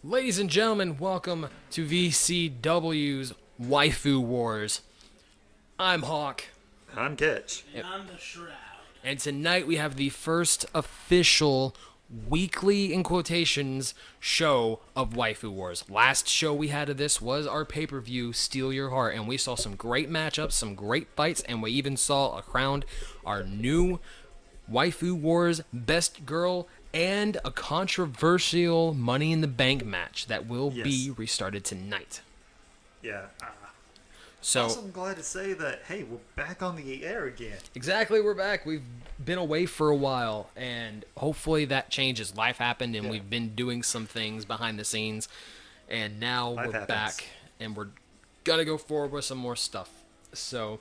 Ladies and gentlemen, welcome to VCW's Waifu Wars. I'm Hawk, I'm Catch. And I'm the Shroud. and tonight we have the first official weekly, in quotations, show of Waifu Wars. Last show we had of this was our pay-per-view, Steal Your Heart, and we saw some great matchups, some great fights, and we even saw crowned our new Waifu Wars Best Girl and a controversial Money in the Bank match that will be Yes. restarted tonight. Yeah. So Also, I'm glad to say that, hey, we're back on the air again. exactly, we're back. We've been away for a while, and hopefully that changes. Life happened, and Yeah. we've been doing some things behind the scenes, and now Life we're happens. back, and we're gonna go forward with some more stuff. So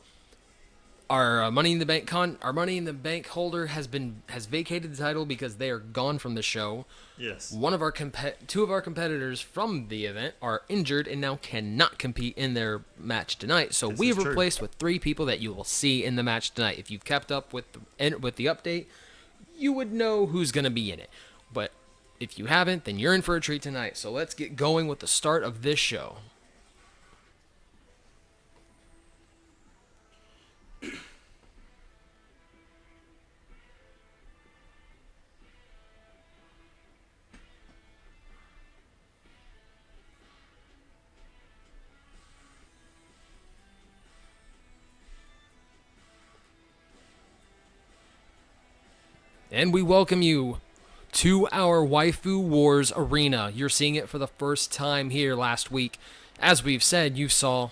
our Money in the Bank our Money in the Bank holder has vacated the title because they are gone from the show. Yes. Two of our competitors from the event are injured and now cannot compete in their match tonight. So This we've is true. replaced with three people that you will see in the match tonight. If you've kept up with the update, you would know who's going to be in it. But if you haven't, then you're in for a treat tonight. So let's get going with the start of this show. And we welcome you to our Waifu Wars arena. You're seeing it for the first time here last week. As we've said, you saw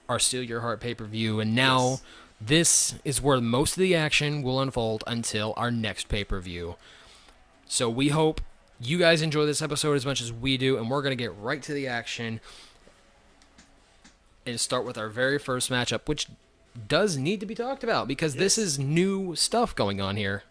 our Steal Your Heart pay-per-view, and now Yes. this is where most of the action will unfold until our next pay-per-view. So we hope you guys enjoy this episode as much as we do, and we're going to get right to the action and start with our very first matchup, which does need to be talked about because this Yes. is new stuff going on here.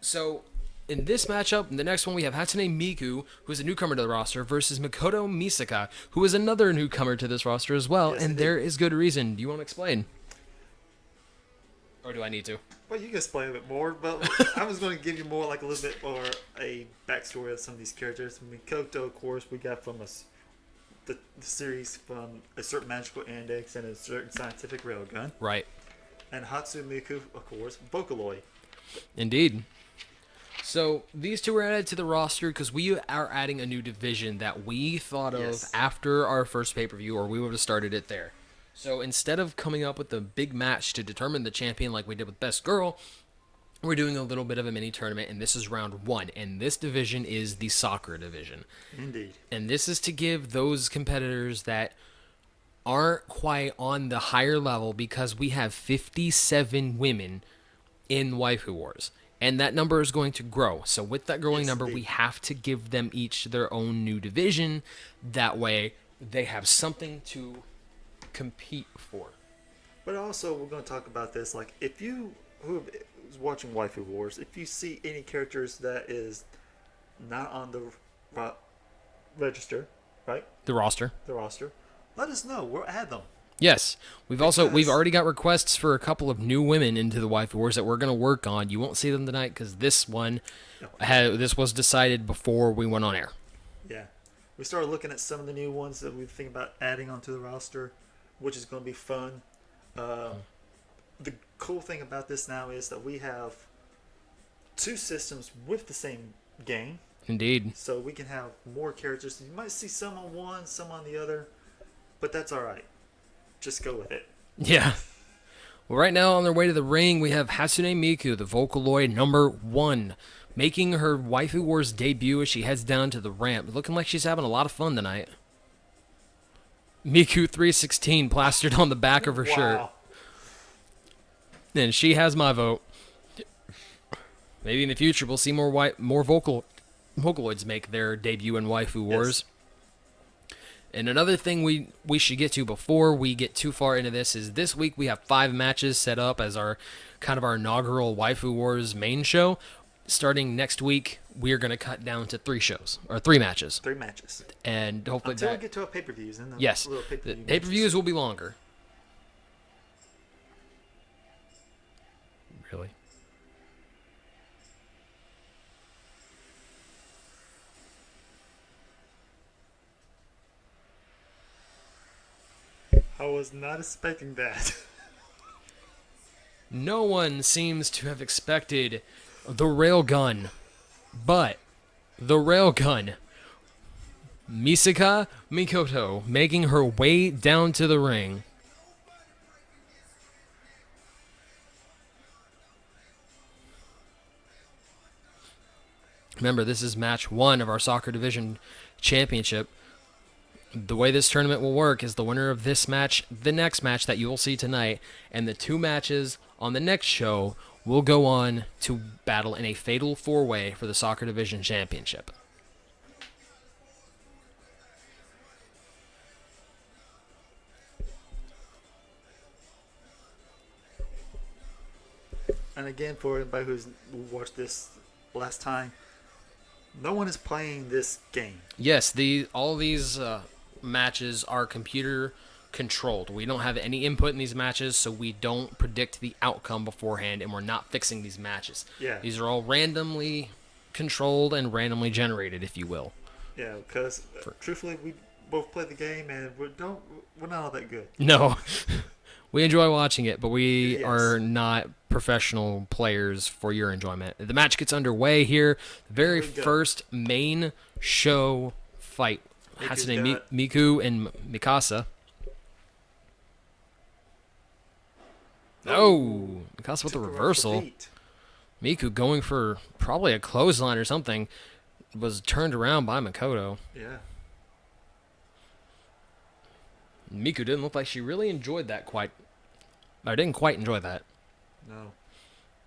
So, in this matchup, in the next one, we have Hatsune Miku, who is a newcomer to the roster, versus Makoto Misaka, who is another newcomer to this roster as well, Yes, and indeed. there is good reason. Do you want to explain? Or do I need to? Well, you can explain a bit more, but I was going to give you more, like a little bit more a backstory of some of these characters. Mikoto, of course, we got from the series from a certain magical index and a certain scientific railgun. Right. And Hatsune of course, Vocaloid. Indeed. So, these two were added to the roster because we are adding a new division that we thought of Yes. after our first pay-per-view, or we would have started it there. So, instead of coming up with a big match to determine the champion like we did with Best Girl, we're doing a little bit of a mini tournament, and this is round one. And this division is the soccer division. Indeed. And this is to give those competitors that aren't quite on the higher level, because we have 57 women in Waifu Wars. And that number is going to grow. So with that growing Yes, number, indeed. we have to give them each their own new division. That way, they have something to compete for. But also, we're going to talk about this. Like, if you who is watching Waifu Wars, if you see any characters that is not on the register, right, The roster. the roster, let us know. We'll add them. Yes, we've Because- already got requests for a couple of new women into the Waifu Wars that we're going to work on. You won't see them tonight because this was decided before we went on air. Yeah, we started looking at some of the new ones that we think about adding onto the roster, which is going to be fun. The cool thing about this now is that we have two systems with the same game. Indeed. So we can have more characters. You might see some on one, some on the other, but that's all right. Just go with it. Yeah. Well, right now on their way to the ring, we have Hatsune Miku, the Vocaloid number 1, making her Waifu Wars debut as she heads down to the ramp, looking like she's having a lot of fun tonight. Miku 316 plastered on the back of her shirt. Wow. And she has my vote. Maybe in the future we'll see more Vocaloids make their debut in Waifu Wars. And another thing we should get to before we get too far into this is this week we have 5 matches set up as our kind of our inaugural Waifu Wars main show. Starting next week, we're going to cut down to 3 matches. 3 matches. And hopefully Until we that... get to our pay-per-views. And the Yes, little the pay-per-view pay-per-views will be longer. Really? was not expecting that. No one seems to have expected the railgun, but the railgun. Misaka Mikoto making her way down to the ring. Remember, this is match 1 of our Soccer Division Championship. The way this tournament will work is the winner of this match, the next match that you will see tonight, and the 2 matches on the next show will go on to battle in a fatal 4-way for the Soccer Division Championship. And again, for anybody who's watched this last time, no one is playing this game. Yes, all these matches are computer controlled. We don't have any input in these matches, so we don't predict the outcome beforehand, and we're not fixing these matches. Yeah. These are all randomly controlled and randomly generated, if you will. Yeah, because truthfully, we both play the game, and we're not all that good. No. We enjoy watching it, but we Yes. are not professional players for your enjoyment. The match gets underway here. The very Here we go. first main show fight. Miku's Hatsune got- Miku and Mikasa. Oh, Mikasa with the Took her off her reversal. feet. Miku going for probably a clothesline or something. Was turned around by Makoto. Yeah. Miku didn't look like she really enjoyed that quite. I didn't quite enjoy that. No.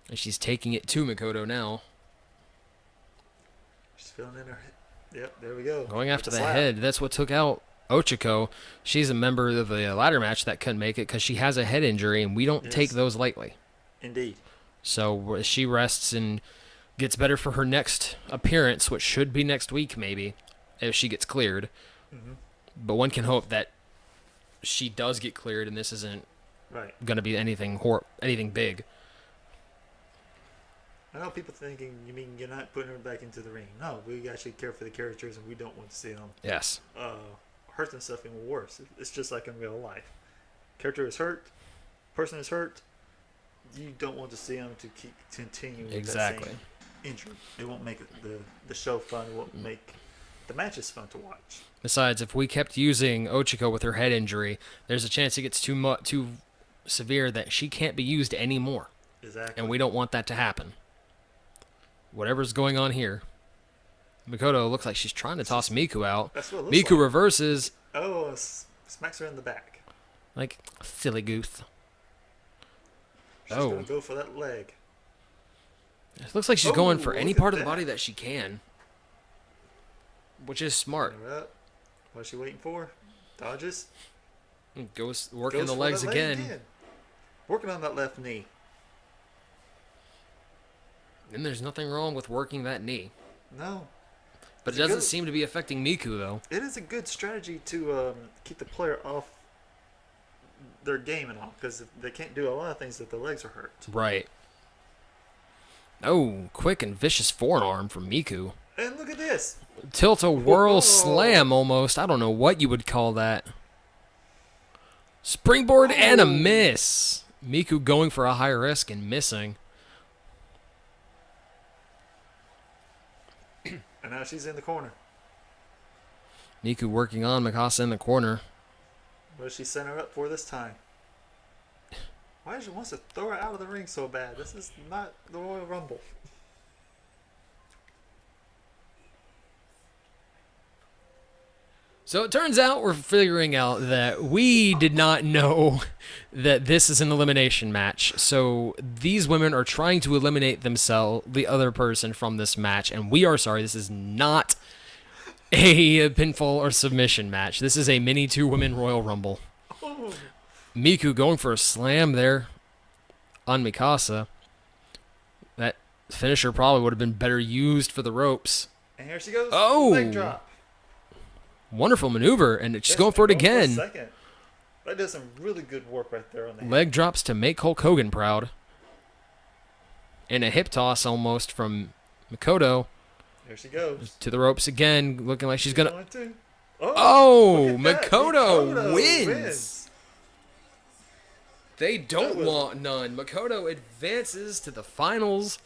And she's taking it to Makoto now. She's feeling in her head. Yep, there we go. Going after With the slap. head. That's what took out Ochiko. She's a member of the ladder match that couldn't make it because she has a head injury, and we don't Yes. take those lightly. Indeed. So she rests and gets better for her next appearance, which should be next week maybe, if she gets cleared. Mm-hmm. But one can hope that she does get cleared, and this isn't Right. going to be anything big. I know people thinking, you mean you're not putting her back into the ring. No, we actually care for the characters, and we don't want to see them Yes. hurt themselves even worse. It's just like in real life. Character is hurt, person is hurt. You don't want to see them to keep continuing with Exactly. that same injury. It won't make the show fun. It won't make the matches fun to watch. Besides, if we kept using Ochiko with her head injury, there's a chance it gets too severe that she can't be used anymore. Exactly. And we don't want that to happen. Whatever's going on here. Makoto looks like she's trying to toss Miku out. That's what it looks Miku like. reverses Oh, smacks her in the back. like silly goose. She's Oh. gonna go for that leg. It looks like she's going Oh, for any look at part of the that. body that she can. Which is smart. All right. What's she waiting for? Dodges. Goes working Goes the for legs that leg again. Working on that left knee. And there's nothing wrong with working that knee. No. But it It's a doesn't good- seem to be affecting Miku, though. It is a good strategy to keep the player off their game and all, because they can't do a lot of things if their legs are hurt. Right. Oh, quick and vicious forearm from Miku. And look at this. Tilt-a-whirl Whoa. slam almost. I don't know what you would call that. Springboard and a Oh. miss. Miku going for a high risk and missing. And now she's in the corner. Miku working on Mikasa in the corner. What does she set her up for this time? Why does she wants to throw her out of the ring so bad? This is not the Royal Rumble. So it turns out we're figuring out that we did not know that this is an elimination match. So these women are trying to eliminate the other person from this match, and we are sorry, this is not a pinfall or submission match. This is a mini 2-women Royal Rumble. Oh, Miku going for a slam there on Mikasa. That finisher probably would have been better used for the ropes. and here she goes. Oh. Leg drop. Wonderful maneuver, and she's Yes, going for it and again. second. That does some really good work right there on the head. Leg drops to make Hulk Hogan proud. And a hip toss almost from Makoto Here she goes. to the ropes again, looking like she's going to... One, two. Oh, look at that. Makoto wins. They don't want none. Makoto advances to the finals.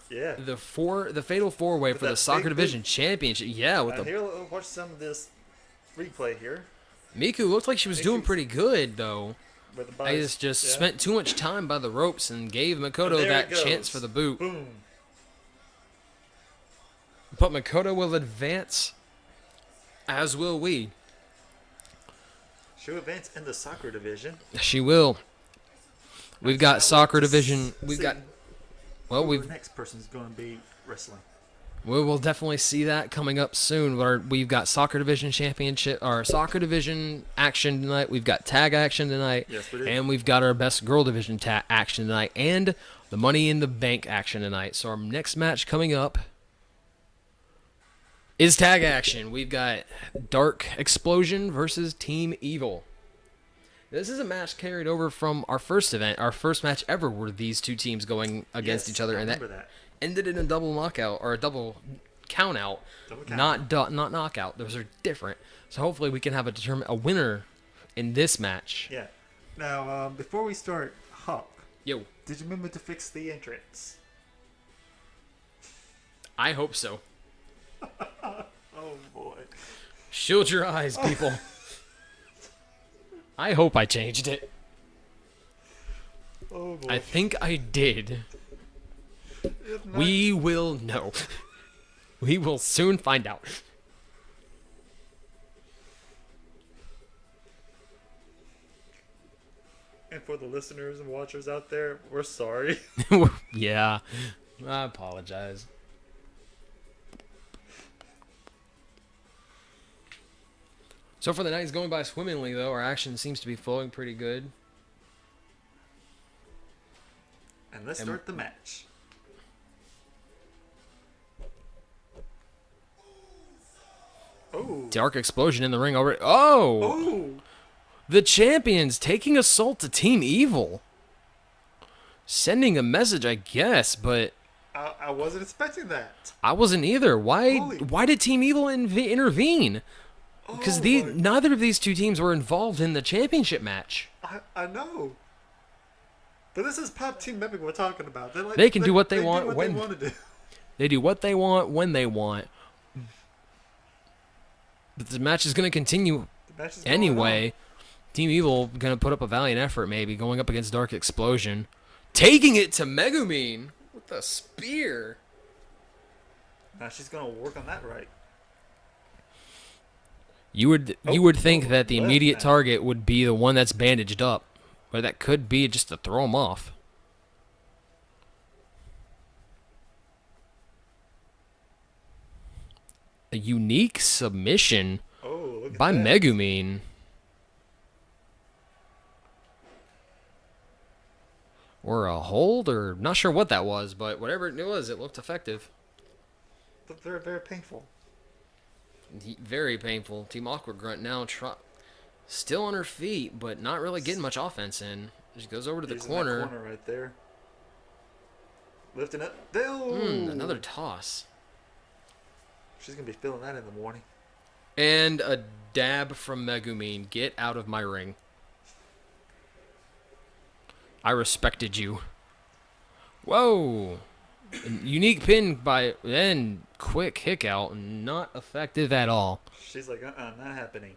Yeah. The fatal four-way for the Soccer Division Championship. Yeah, with Here, let's watch some of this replay here. Miku looked like she was doing pretty good though. I just spent too much time by the ropes and gave Makoto that chance for the boot. Boom. But Makoto will advance, as will we. She'll advance in the Soccer Division. She will. We've got Soccer Division. We've got. Well, the next person's going to be wrestling. We will definitely see that coming up soon. We've got Soccer Division Championship, or Soccer Division action tonight. We've got tag action tonight. Yes, we do. And we've got our Best Girl Division action tonight. And the Money in the Bank action tonight. So our next match coming up is tag action. We've got Dark Explosion versus Team Evil. This is a match carried over from our first event, our first match ever, where these two teams going against each other, and that ended in a double knockout or a double count out, not knockout. Those are different. So hopefully we can have a winner in this match. Yeah. Now, before we start, Hawk. Yo. Did you remember to fix the entrance? I hope so. Oh boy. Shield your eyes, people. I hope I changed it. Oh boy. I think I did. We will know. We will soon find out. And for the listeners and watchers out there, we're sorry. Yeah. I apologize. So for the night, it's going by swimmingly, though. Our action seems to be flowing pretty good. And let's start the match. Oh. Dark Explosion in the ring already. Oh! Oh! The champions taking assault to Team Evil. Sending a message, I guess, but I wasn't expecting that. I wasn't either. Why did Team Evil intervene? Because neither of these two teams were involved in the championship match. I know. But this is Pop Team Epic we're talking about. They can do what they want do what when they want to do. They do what they want when they want. But the match is going to continue anyway. Team Evil going to put up a valiant effort, maybe, going up against Dark Explosion. Taking it to Megumin with a spear. Now she's going to work on that right. You would think that the immediate target would be the one that's bandaged up. Or that could be just to throw him off. A unique submission by Megumin. Or a hold, or not sure what that was, but whatever it was, it looked effective. But very, very painful. Very painful. Team Awkward Grunt now still on her feet, but not really getting much offense in. She goes over to the corner. That corner right there. Lifting up. Another toss. She's going to be feeling that in the morning. And a dab from Megumin. Get out of my ring. I respected you. Whoa. Unique pin by then quick kick out. Not effective at all. She's like, not happening.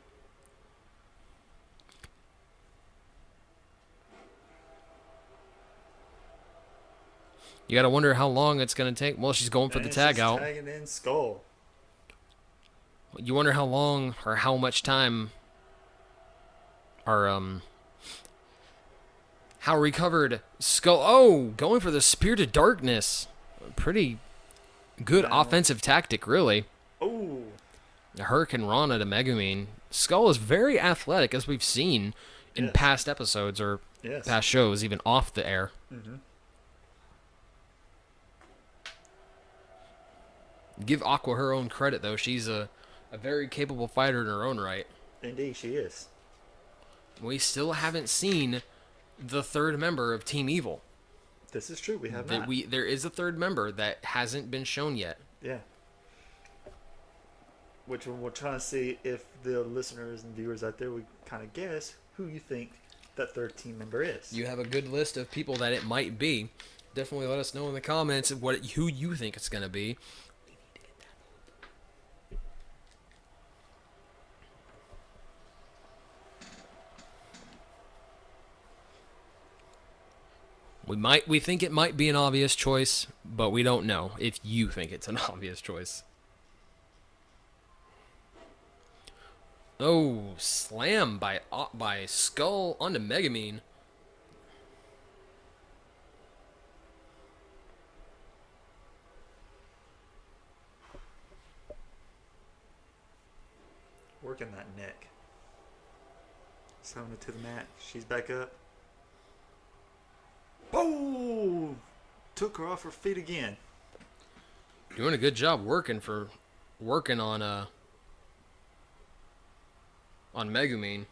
You gotta wonder how long it's gonna take. Well, she's going for the tag out. Tagging in Skull. You wonder how long or how much time our how recovered Skull. Oh, going for the Spear to Darkness. Pretty good offensive tactic, really. Oh. Hurricane Rana to Megumin. Skull is very athletic, as we've seen in past episodes or past shows, even off the air. Mm-hmm. Give Aqua her own credit, though. She's a very capable fighter in her own right. Indeed, she is. We still haven't seen the third member of Team Evil. This is true. We have not. There is a third member that hasn't been shown yet. Yeah. Which we're trying to see if the listeners and viewers out there would kind of guess who you think that third team member is. You have a good list of people that it might be. Definitely let us know in the comments who you think it's going to be. We think it might be an obvious choice, but we don't know if you think it's an obvious choice. Oh, slam by Skull onto Megumin. Working that neck. Slamming it to the mat. She's back up. Boom! Took her off her feet again. Doing a good job working on Megumin.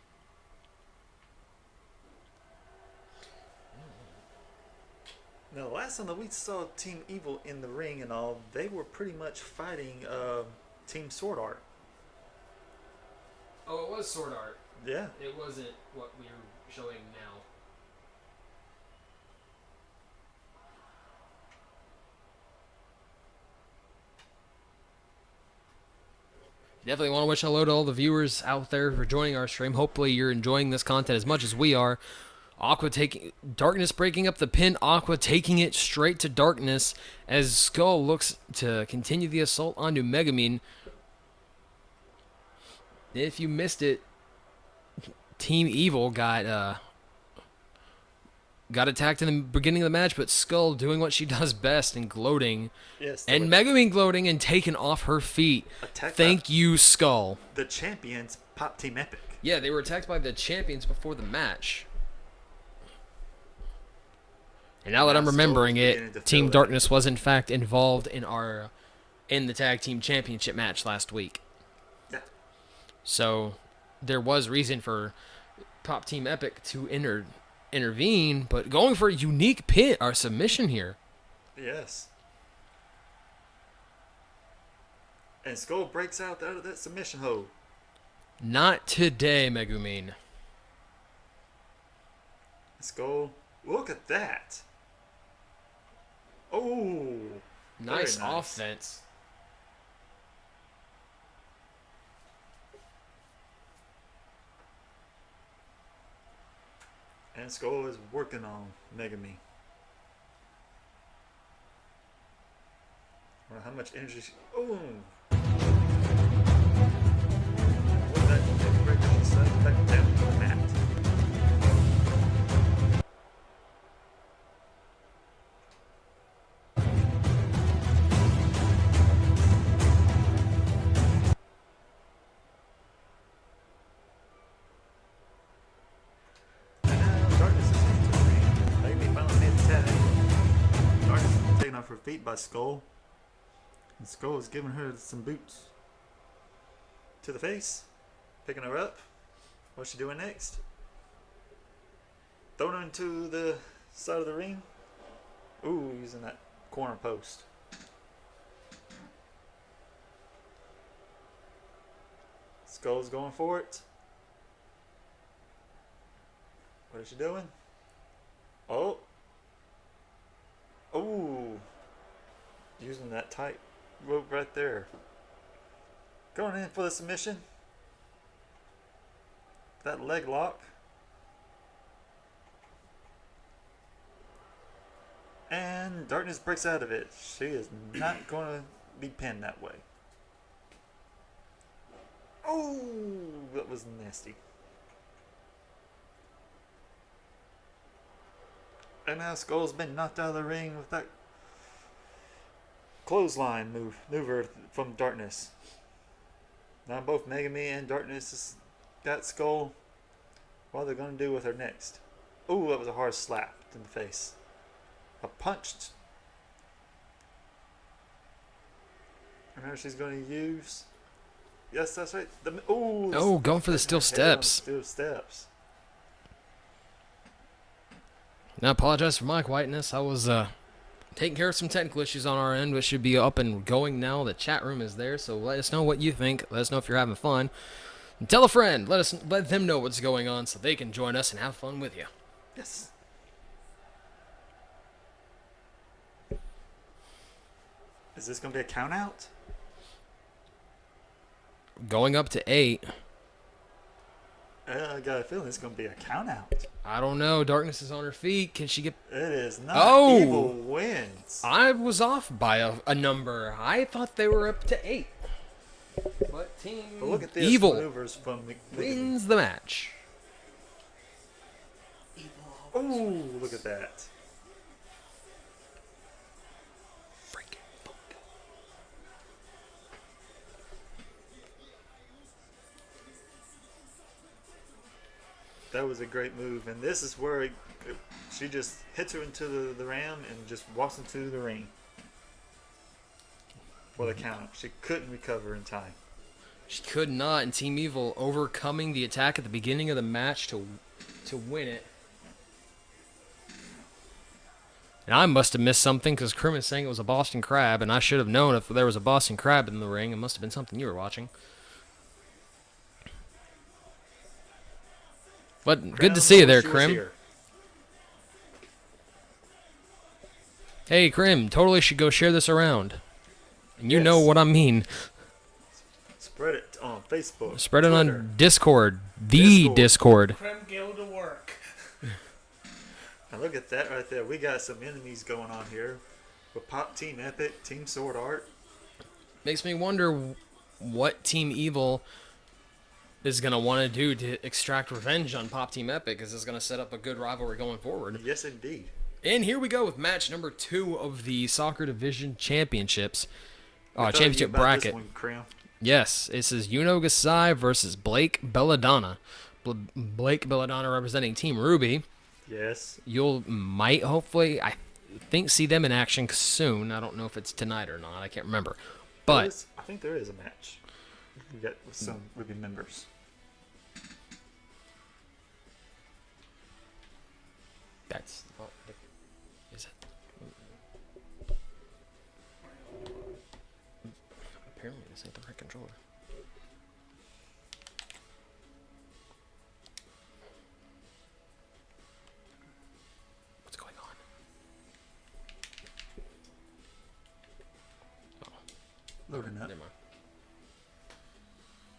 Now, the last time that we saw Team Evil in the ring and all, they were pretty much fighting Team Sword Art. Oh, it was Sword Art. Yeah. It wasn't what we're showing now. Definitely want to wish hello to all the viewers out there for joining our stream. Hopefully you're enjoying this content as much as we are. Darkness breaking up the pin. Aqua taking it straight to Darkness as Skull looks to continue the assault onto Megumin. If you missed it, Team Evil got attacked in the beginning of the match, but Skull doing what she does best and gloating. Yes. And Megumin gloating and taken off her feet. Thank you, Skull. The champions, Pop Team Epic. Yeah, they were attacked by the champions before the match. And now that I'm remembering it, Team Darkness was in fact involved in the Tag Team Championship match last week. Yeah. So there was reason for Pop Team Epic to intervene, but going for a unique pin or submission here. Yes. And Skull breaks out of that submission hold. Not today, Megumin. Skull, look at that. Oh. Nice offense. And Skull is working on Megumin. I wonder how much energy she... Oh! What that neck breaker she sent back down to the mat. Her feet by Skull, and Skull is giving her some boots to the face, picking her up. What's she doing next? Throwing her into the side of the ring. Ooh, using that corner post. Skull's going for it. What is she doing? Oh. Ooh. Using that tight rope right there. Going in for the submission. That leg lock. And Darkness breaks out of it. She is not going to be pinned that way. Oh, that was nasty. And now Skull's been knocked out of the ring with that clothesline maneuver from Darkness. Now both Megumin and Darkness has got Skull. What are they going to do with her next? Ooh, that was a hard slap in the face. A punch. And now she's going to use... Yes, that's right. Oh, going for the steel steps. Steel steps. Now, I apologize for my quietness. I was taking care of some technical issues on our end, which should be up and going now. The chat room is there, so let us know what you think. Let us know if you're having fun. And tell a friend. Let them know what's going on so they can join us and have fun with you. Yes. Is this going to be a count out? Going up to 8. I got a feeling it's going to be a count out. I don't know. Darkness is on her feet. Can she get... It is not. Oh! Evil wins. I was off by a number. I thought they were up to 8. But Team look at this Evil maneuvers from wins the match. Oh, look at that. Freaking bump. That was a great move. And this is where she just hits her into the ram and just walks into the ring for the count. She couldn't recover in time. She could not, and Team Evil overcoming the attack at the beginning of the match to win it. And I must have missed something because Krim is saying it was a Boston Crab, and I should have known if there was a Boston Crab in the ring. It must have been something you were watching. But good to see you there, Krim. Hey, Krim, totally should go share this around. And you know what I mean. Spread it on Facebook. Spread it Twitter. on Discord. The Discord. Krim go to work. And look at that right there. We got some enemies going on here. With Pop Team Epic, Team Sword Art. Makes me wonder what Team Evil is going to want to do to extract revenge on Pop Team Epic. Is this going to set up a good rivalry going forward? Yes, indeed. And here we go with match number 2 of the Soccer Division Championships. Tell Championship you about bracket. This one, Krim. Yes, this is Yuno Gasai versus Blake Belladonna. Blake Belladonna representing Team Ruby. Yes. Hopefully, I think, see them in action soon. I don't know if it's tonight or not. I can't remember. But I think there is a match. We got with some Ruby members. that's not the, is it? Apparently, this ain't the right controller. What's going on? Loading up. Never mind.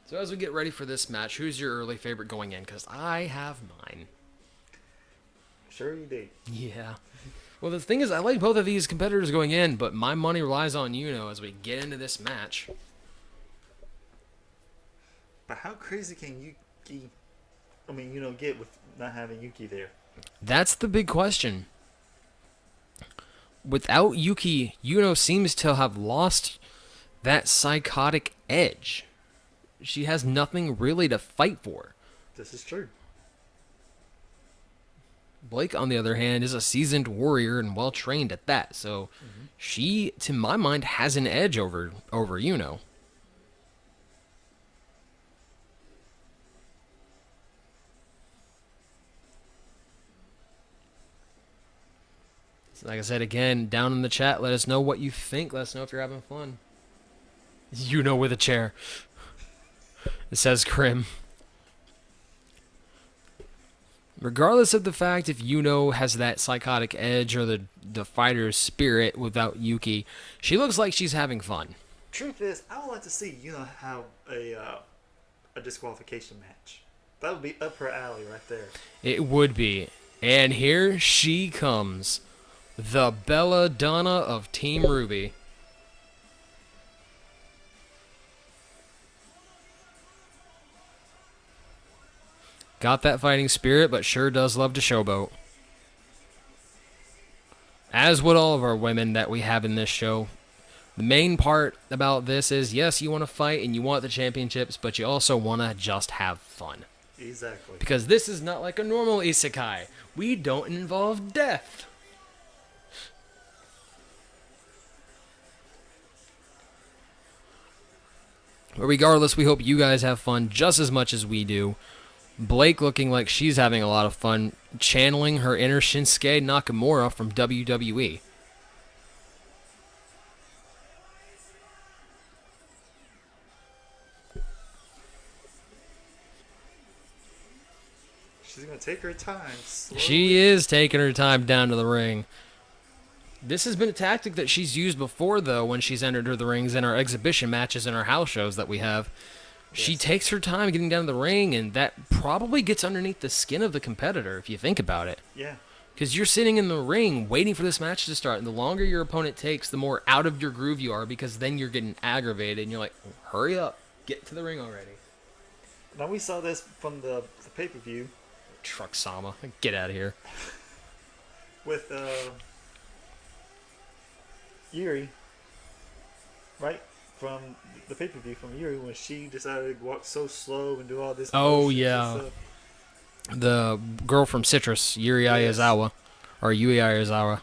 So as we get ready for this match, who's your early favorite going in? Because I have mine. Sure you do. Yeah. Well, the thing is, I like both of these competitors going in, but my money relies on Yuno as we get into this match. But how crazy can Yuki, get with not having Yuki there? That's the big question. Without Yuki, Yuno seems to have lost that psychotic edge. She has nothing really to fight for. This is true. Blake, on the other hand, is a seasoned warrior and well-trained at that, so she, to my mind, has an edge over Yuno. So like I said, again, down in the chat, let us know what you think. Let us know if you're having fun. Yuno with a chair. It says Krim. Regardless of the fact if Yuno has that psychotic edge or the fighter's spirit without Yuki, she looks like she's having fun. Truth is, I would like to see have a disqualification match. That would be up her alley right there. It would be. And here she comes. The Belladonna of Team Ruby. Got that fighting spirit, but sure does love to showboat. As would all of our women that we have in this show. The main part about this is, yes, you want to fight and you want the championships, but you also want to just have fun. Exactly. Because this is not like a normal isekai. We don't involve death. But regardless, we hope you guys have fun just as much as we do. Blake looking like she's having a lot of fun channeling her inner Shinsuke Nakamura from WWE. She's gonna take her time. Slowly. She is taking her time down to the ring. This has been a tactic that she's used before, though, when she's entered the rings in our exhibition matches and our house shows that we have. She takes her time getting down to the ring, and that probably gets underneath the skin of the competitor, if you think about it. Yeah. Because you're sitting in the ring waiting for this match to start, and the longer your opponent takes, the more out of your groove you are, because then you're getting aggravated, and you're like, hurry up, get to the ring already. Now we saw this from the pay-per-view. Truck Sama, get out of here. With Yuri, right? From the pay-per-view from Yuri, when she decided to walk so slow and do all this. Oh, yeah. The girl from Citrus, Yuri Aizawa. Or Yui Aizawa.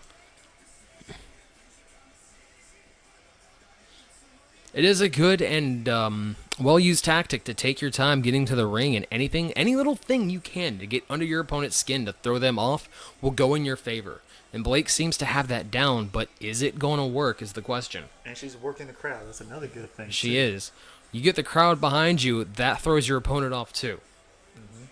It is a good and well-used tactic to take your time getting to the ring, and any little thing you can to get under your opponent's skin to throw them off will go in your favor. And Blake seems to have that down, but is it going to work is the question. And she's working the crowd. That's another good thing. She is. You get the crowd behind you, that throws your opponent off too. Mm-hmm.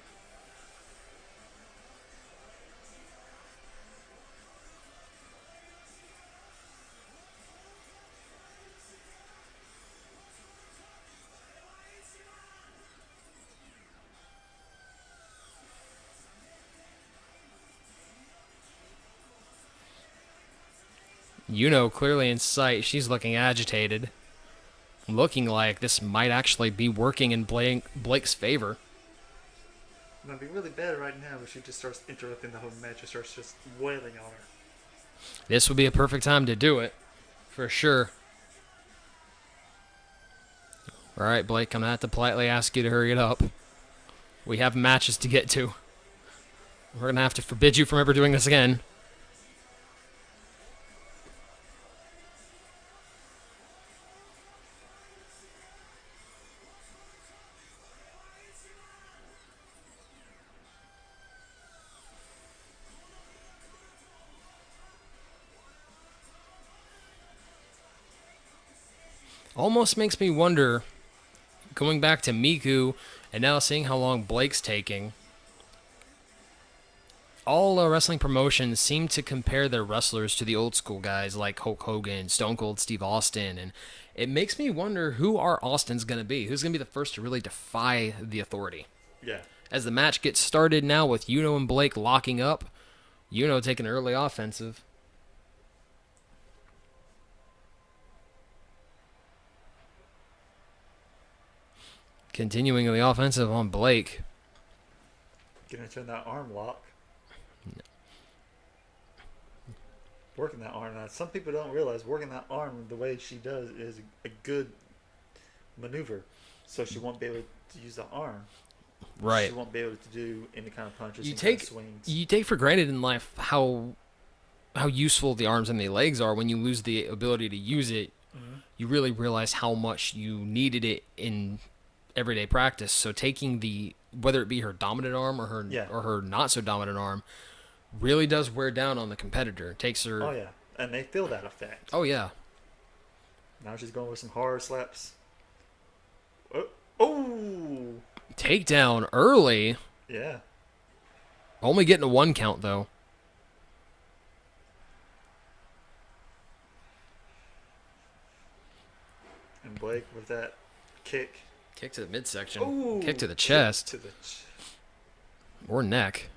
Clearly in sight, she's looking agitated. Looking like this might actually be working in Blake's favor. It might be really bad right now if she just starts interrupting the whole match and starts just wailing on her. This would be a perfect time to do it. For sure. Alright, Blake, I'm going to have to politely ask you to hurry it up. We have matches to get to. We're going to have to forbid you from ever doing this again. Almost makes me wonder, going back to Miku and now seeing how long Blake's taking, all wrestling promotions seem to compare their wrestlers to the old school guys like Hulk Hogan, Stone Cold Steve Austin, and it makes me wonder who our Austin's going to be. Who's going to be the first to really defy the authority? Yeah. As the match gets started now with Yuno and Blake locking up, Yuno taking an early offensive. Continuing the offensive on Blake. Gonna turn that arm lock. Working that arm. Now, some people don't realize working that arm the way she does is a good maneuver. So she won't be able to use the arm. Right. She won't be able to do any kind of punches, swings. You take for granted in life how useful the arms and the legs are. When you lose the ability to use it, you really realize how much you needed it in everyday practice. So taking whether it be her dominant arm or her not so dominant arm really does wear down on the competitor. It takes her. Oh yeah, and they feel that effect. Oh yeah. Now she's going with some hard slaps. Oh. Takedown early. Yeah. Only getting a 1 count though. And Blake with that kick. Kick to the midsection. Ooh, kick to the chest. Or neck.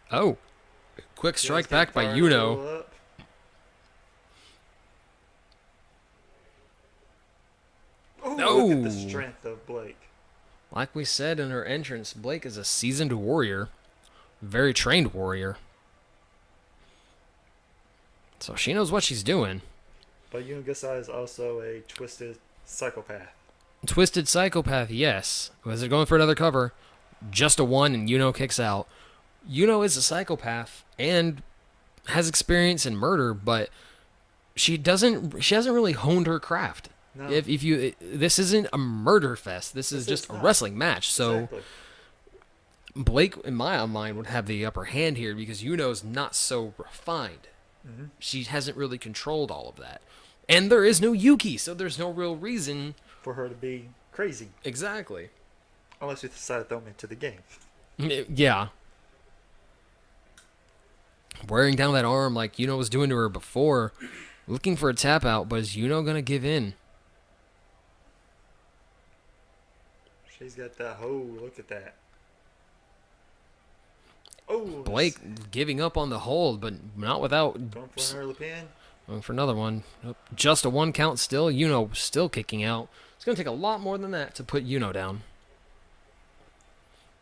Oh. Quick strike back by Yuno. Oh, look at the strength of Blake. Like we said in her entrance, Blake is a seasoned warrior. Very trained warrior. So she knows what she's doing. But Yuno Gasai is also a twisted psychopath. Twisted psychopath, yes. Was it going for another cover? Just a 1 and Yuno kicks out. Yuno is a psychopath and has experience in murder, but she hasn't really honed her craft. No. This isn't a murder fest. This is just a wrestling match. So Exactly. Blake, in my mind, would have the upper hand here because Yuno's not so refined. Mm-hmm. She hasn't really controlled all of that. And there is no Yuki, so there's no real reason For her to be crazy. Exactly. Unless you decide to throw me into the game. Yeah. Wearing down that arm like Yuno was doing to her before. Looking for a tap out, but is Yuno going to give in? She's got that. Oh, look at that. Oh, Blake giving up on the hold, but not without going for another pin. going for another one. Just a 1 count still. Yuno still kicking out. It's going to take a lot more than that to put Yuno down.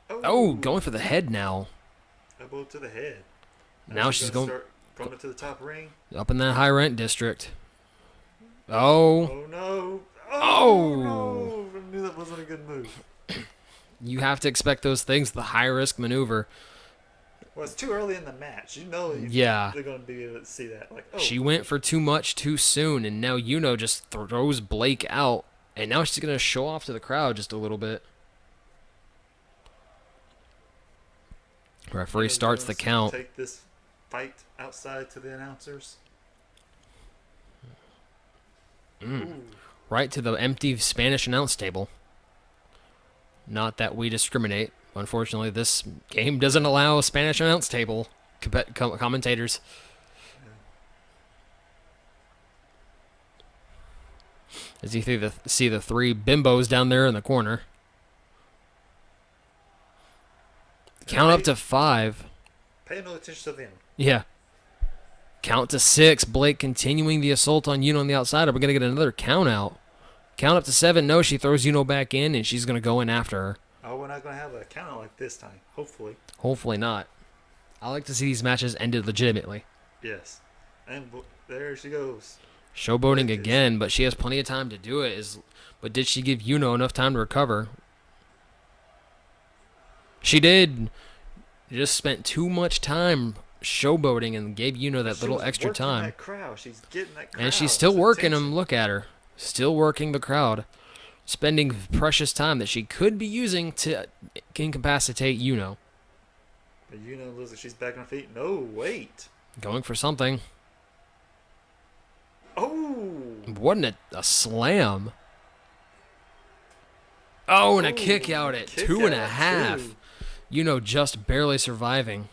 Oh, going for the head now. Elbow to the head. Now she's going to the top ring. Up in that high rent district. Oh. Oh no. Oh. No. I knew that wasn't a good move. You have to expect those things, the high risk maneuver. Well, it's too early in the match. You know Yeah. they're going to be able to see that. Like, oh. She went for too much too soon, and now Yuno just throws Blake out, and now she's going to show off to the crowd just a little bit. Referee starts the count. Take this fight outside to the announcers. Right to the empty Spanish announce table. Not that we discriminate. Unfortunately, this game doesn't allow a Spanish announce table commentators. As you see the 3 bimbos down there in the corner. Count up to 5. Pay no attention to them. Yeah. Count to 6. Blake continuing the assault on Yuno on the outside. Are we going to get another count out? Count up to 7. No, she throws Yuno back in, and she's going to go in after her. Oh, we're not going to have a count out like this time. Hopefully. Hopefully not. I like to see these matches ended legitimately. Yes. And there she goes. Showboating again, but she has plenty of time to do it. But did she give Yuno enough time to recover? She did. Just spent too much time showboating and gave Yuno that little extra time. That crowd. She's getting that crowd. And she's still working him. Look at her. Still working the crowd. Spending precious time that she could be using to incapacitate Yuno. But Yuno looks like she's back on her feet. No, wait. Going for something. Oh. Wasn't a slam. Oh, and a kick out at 2.5. Too. Yuno just barely surviving.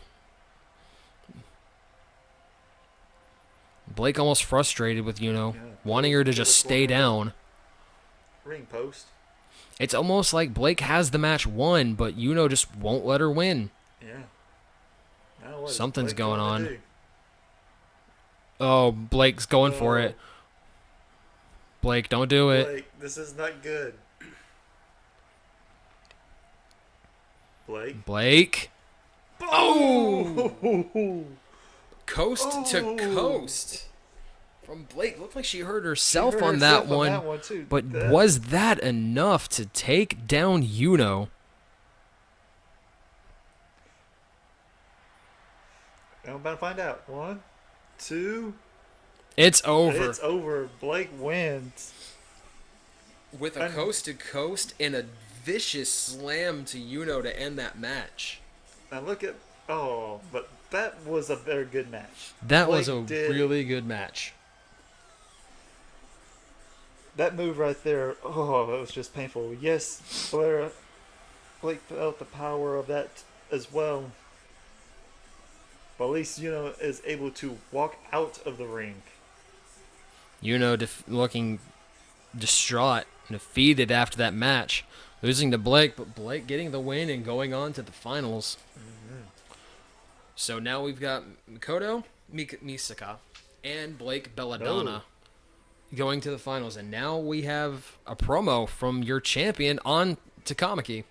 Blake almost frustrated with Yuno, wanting her to just stay down. Ring post. It's almost like Blake has the match won, but Yuno just won't let her win. Yeah. Something's going on. Oh, Blake's going for it. Blake, don't do it. Blake, this is not good. Blake. Oh! Coast to coast. From Blake. Looked like she hurt herself on that one. Too. But was that enough to take down Yuno? I'm about to find out. 1, 2. It's over. It's over. Blake wins. With a coast to coast and a vicious slam to Yuno to end that match. Now look at... Oh, but that was a very good match. That was a really good match. That move right there, it was just painful. Yes, Blake felt the power of that as well. But at least Yuno is able to walk out of the ring. Yuno looking distraught, defeated after that match. Losing to Blake, but Blake getting the win and going on to the finals. Mm-hmm. So now we've got Mikoto Misaka and Blake Belladonna going to the finals. And now we have a promo from your champion on Takamaki.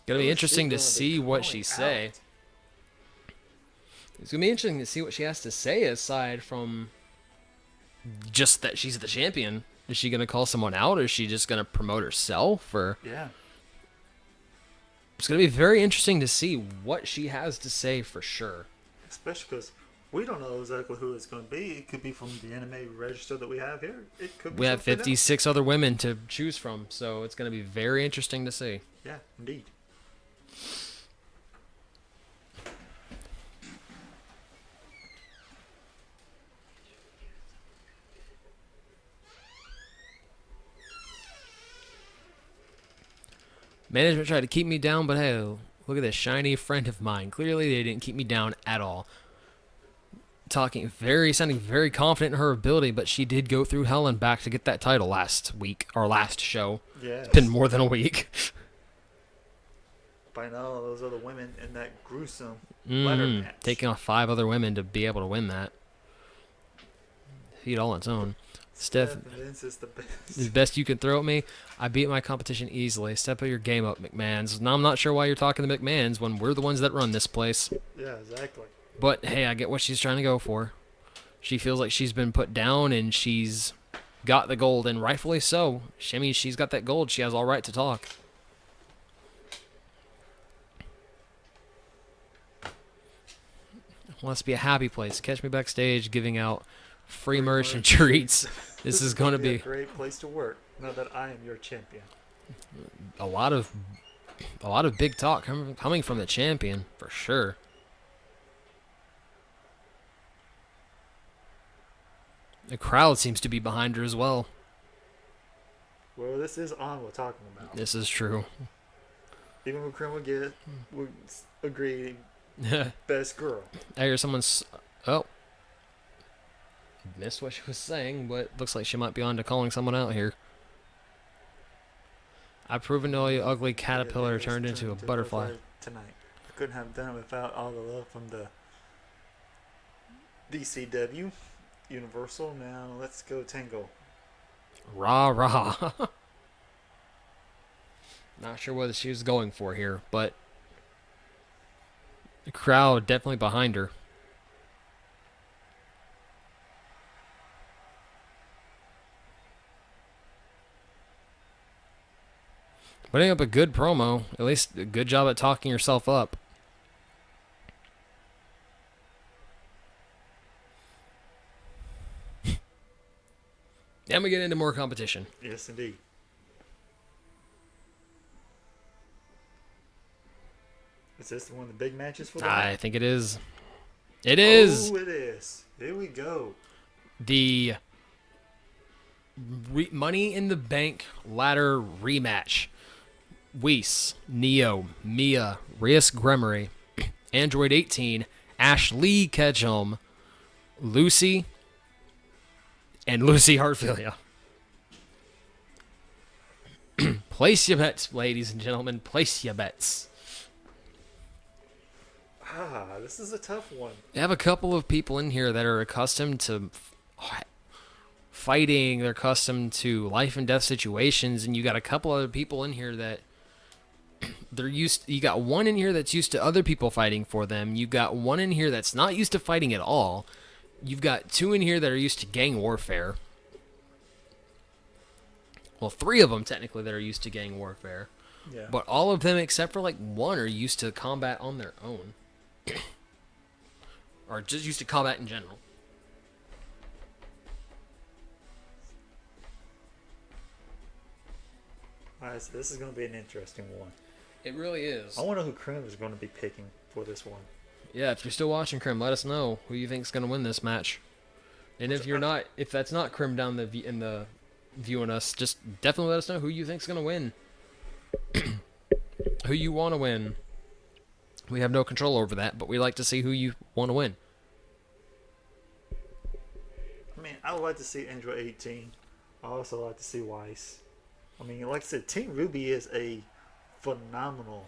Gonna be interesting to see what she say. It's gonna be interesting to see what she has to say aside from just that she's the champion. Is she gonna call someone out, or is she just gonna promote herself? Or it's gonna be very interesting to see what she has to say for sure. Especially because we don't know exactly who it's going to be. It could be from the anime register that we have here. It could be. We have 56 other women to choose from, so it's gonna be very interesting to see. Yeah, indeed. Management tried to keep me down, but hey, look at this shiny friend of mine. Clearly, they didn't keep me down at all. Sounding very confident in her ability, but she did go through hell and back to get that title last week, or last show. Yes. It's been more than a week. By now, those other women in that gruesome ladder match. Taking off 5 other women to be able to win that. Feat all on its own. Steph, Vince is the best. the best you can throw at me. I beat my competition easily. Step your game up, McMahons. Now I'm not sure why you're talking to McMahons when we're the ones that run this place. Yeah, exactly. But hey, I get what she's trying to go for. She feels like she's been put down and she's got the gold, and rightfully so. I mean, she's got that gold. She has all right to talk. Must be a happy place. Catch me backstage giving out free merch and treats. This is going to be a great place to work. Now that I am your champion. a lot of big talk coming from the champion for sure. The crowd seems to be behind her as well. Well, this is on we're talking about. This is true. Even when Krim would agree, best girl. I hear someone's... Oh. Missed what she was saying, but looks like she might be on to calling someone out here. I've proven to all you ugly caterpillar turned into a butterfly. Tonight. I couldn't have done it without all the love from the DCW, Universal. Now let's go Tango. Rah, rah. Not sure what she was going for here, but the crowd definitely behind her. Putting up a good promo, at least a good job at talking yourself up. And we get into more competition. Yes, indeed. Is this one of the big matches for the I think it is. It is. Oh, it is. Here we go. The Money in the Bank ladder rematch. Weiss, Neo, Mia, Reyes Gremery, Android 18, Ashley Ketchum, Lucy, and Lucy Hartfilia. Place your bets, ladies and gentlemen. Place your bets. This is a tough one. You have a couple of people in here that are accustomed to fighting. They're accustomed to life and death situations, and you got a couple other people in here that they're used. You got one in here that's used to other people fighting for them. You got one in here that's not used to fighting at all. You've got 2 in here that are used to gang warfare. Well, 3 of them technically that are used to gang warfare. Yeah. But all of them except for like 1 are used to combat on their own. Or just used to combat in general. Alright, so this is going to be an interesting one. It really is. I wonder who Krim is going to be picking for this one. Yeah, if you're still watching Krim, let us know who you think's going to win this match. And if you're not, if that's not Krim down in the viewing us, just definitely let us know who you think's going to win. Who you want to win. We have no control over that, but we like to see who you want to win. I mean, I would like to see Android 18. I also like to see Weiss. I mean, like I said, Team Ruby is a phenomenal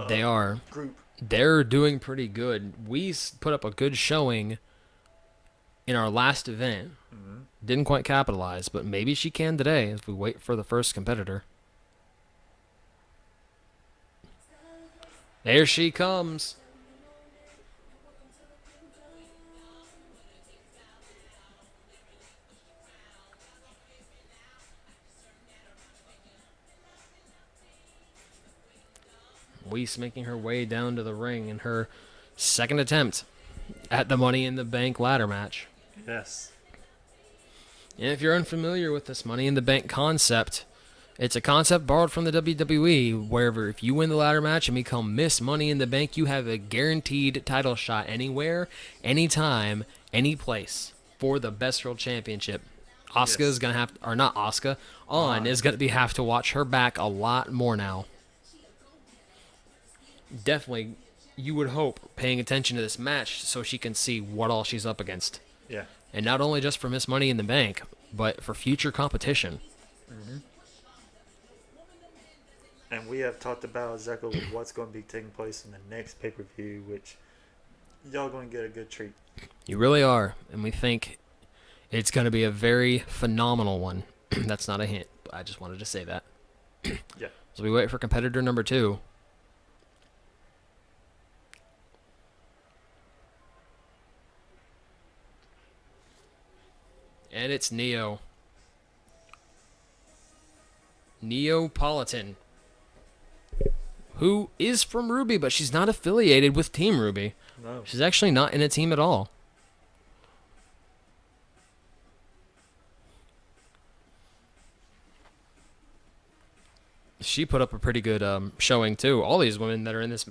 They are. group. They're doing pretty good. We put up a good showing in our last event. Mm-hmm. Didn't quite capitalize, but maybe she can today as we wait for the first competitor. There she comes. Weiss making her way down to the ring in her second attempt at the Money in the Bank ladder match. Yes. And if you're unfamiliar with this Money in the Bank concept, it's a concept borrowed from the WWE, where if you win the ladder match and become Miss Money in the Bank, you have a guaranteed title shot anywhere, anytime, any place for the Best World Championship. Asuka is going to have, or not Asuka, On is going to have to watch her back a lot more now. definitely, you would hope, paying attention to this match so she can see what all she's up against. Yeah. And not only just for Miss Money in the Bank, but for future competition. Mm-hmm. And we have talked about exactly what's going to be taking place in the next pay-per-view, which y'all going to get a good treat. You really are. And we think it's going to be a very phenomenal one. That's not a hint, but I just wanted to say that. Yeah. So we wait for competitor number 2. And it's Neo. Neapolitan. Who is from Ruby, but she's not affiliated with Team Ruby. No. She's actually not in a team at all. She put up a pretty good showing, too. All these women that are in this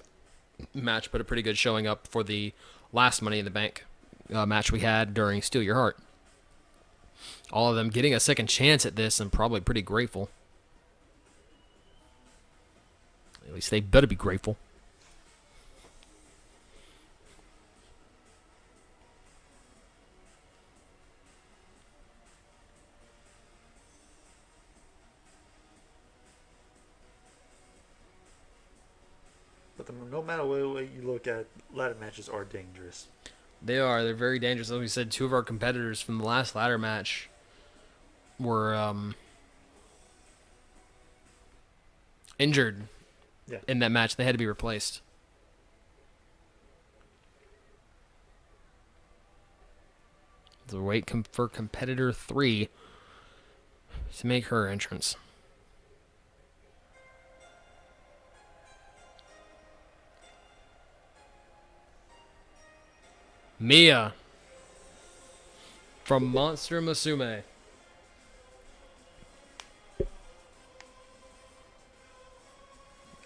match put a pretty good showing up for the last Money in the Bank match we had during Steal Your Heart. All of them getting a second chance at this and probably pretty grateful. At least they better be grateful. But no matter what way you look at, ladder matches are dangerous. They are. They're very dangerous. Like we said, 2 of our competitors from the last ladder match were injured in that match. They had to be replaced. So wait for competitor 3 to make her entrance. Mia from Monster Musume.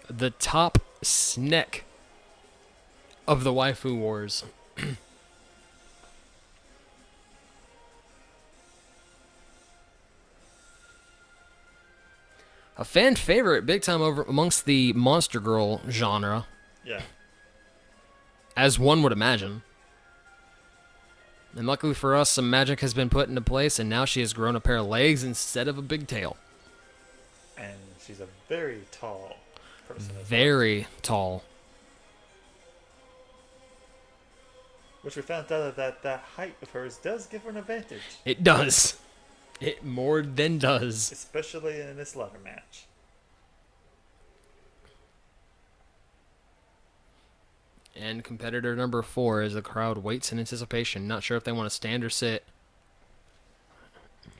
The top snack of the Waifu Wars. A fan favorite big time over amongst the Monster Girl genre. Yeah. As one would imagine. And luckily for us, some magic has been put into place, and now she has grown a pair of legs instead of a big tail. And she's a very tall person. Very tall. Which we found out that height of hers does give her an advantage. It does. It more than does. Especially in this ladder match. And competitor number 4 as the crowd waits in anticipation. Not sure if they want to stand or sit.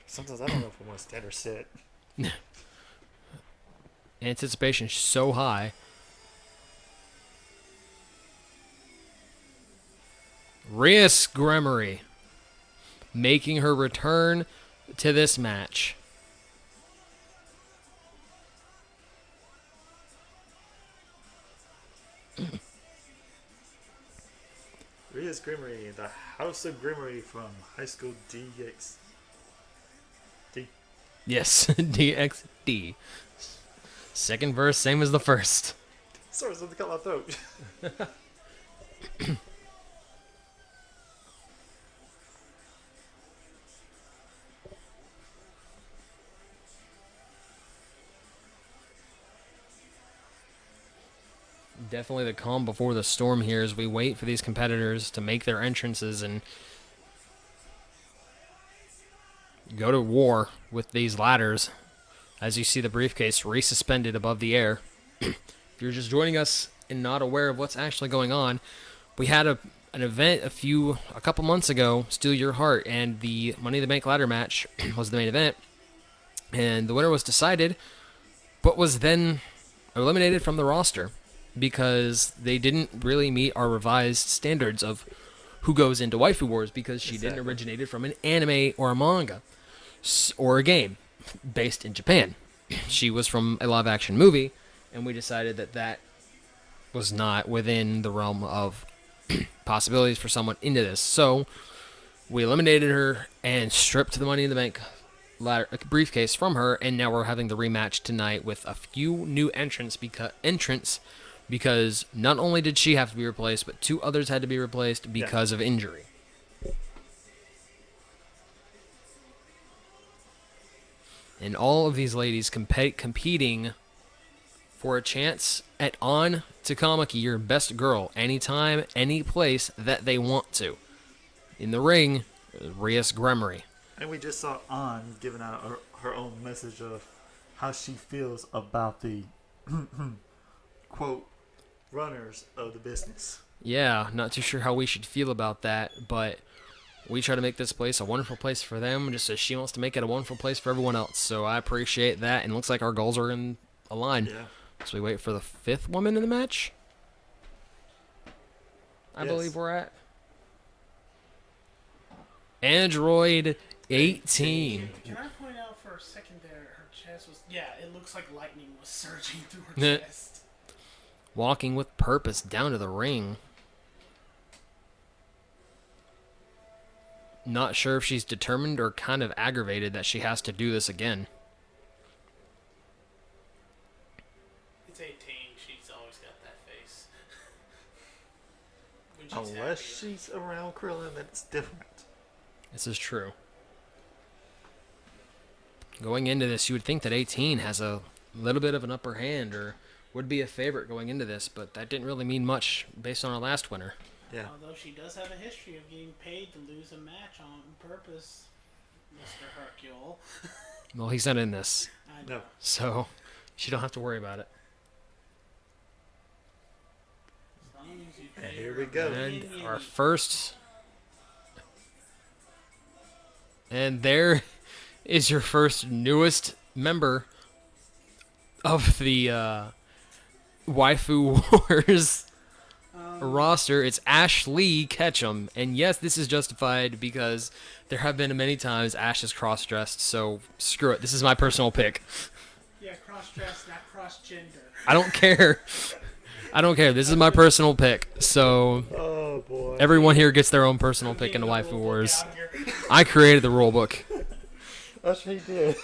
Sometimes I don't know if we want to stand or sit. Anticipation is so high. Rhea Scremery making her return to this match. Rhea's Grimmery, the House of Grimmery from High School DX. Yes, DXD. Second verse, same as the first. Sorry, something cut my throat. Definitely the calm before the storm here as we wait for these competitors to make their entrances and go to war with these ladders. As you see the briefcase resuspended above the air. If you're just joining us and not aware of what's actually going on, we had an event a couple months ago, Steal Your Heart, and the Money in the Bank ladder match was the main event. And the winner was decided, but was then eliminated from the roster because they didn't really meet our revised standards of who goes into Waifu Wars because she didn't originate from an anime or a manga or a game based in Japan. She was from a live-action movie, and we decided that was not within the realm of possibilities for someone into this. So we eliminated her and stripped the Money in the Bank briefcase from her, and now we're having the rematch tonight with a few new entrants because not only did she have to be replaced, but 2 others had to be replaced because of injury. And all of these ladies competing for a chance at on Takamaki, your best girl, anytime, any place that they want to. In the ring, Rias Gremery. And we just saw An giving out her own message of how she feels about the quote runners of the business. Yeah, not too sure how we should feel about that, but we try to make this place a wonderful place for them, just as she wants to make it a wonderful place for everyone else. So I appreciate that, and it looks like our goals are in a line. Yeah. So we wait for the 5th woman in the match. I believe we're at Android 18. Can I point out for a second there, her chest was... Yeah, it looks like lightning was surging through her chest. Walking with purpose down to the ring. Not sure if she's determined or kind of aggravated that she has to do this again. It's 18. She's always got that face. Unless she's around Krillin, that's different. This is true. Going into this, you would think that 18 has a little bit of an upper hand or would be a favorite going into this, but that didn't really mean much based on our last winner. Yeah. Although she does have a history of getting paid to lose a match on purpose, Mr. Hercule. Well, he's not in this, I know. No. so you don't have to worry about it. As long as you And pay here her we go. And minion. our first... And there is your first newest member of the Waifu Wars roster. It's Ashley Ketchum. And yes, this is justified because there have been many times Ash is cross-dressed, so screw it. This is my personal pick. Yeah, cross-dressed, not cross-gender. I don't care. I don't care. This is my personal pick. So Oh boy. everyone here gets their own personal pick in the Waifu Wars. I created the rule book. That's what he did.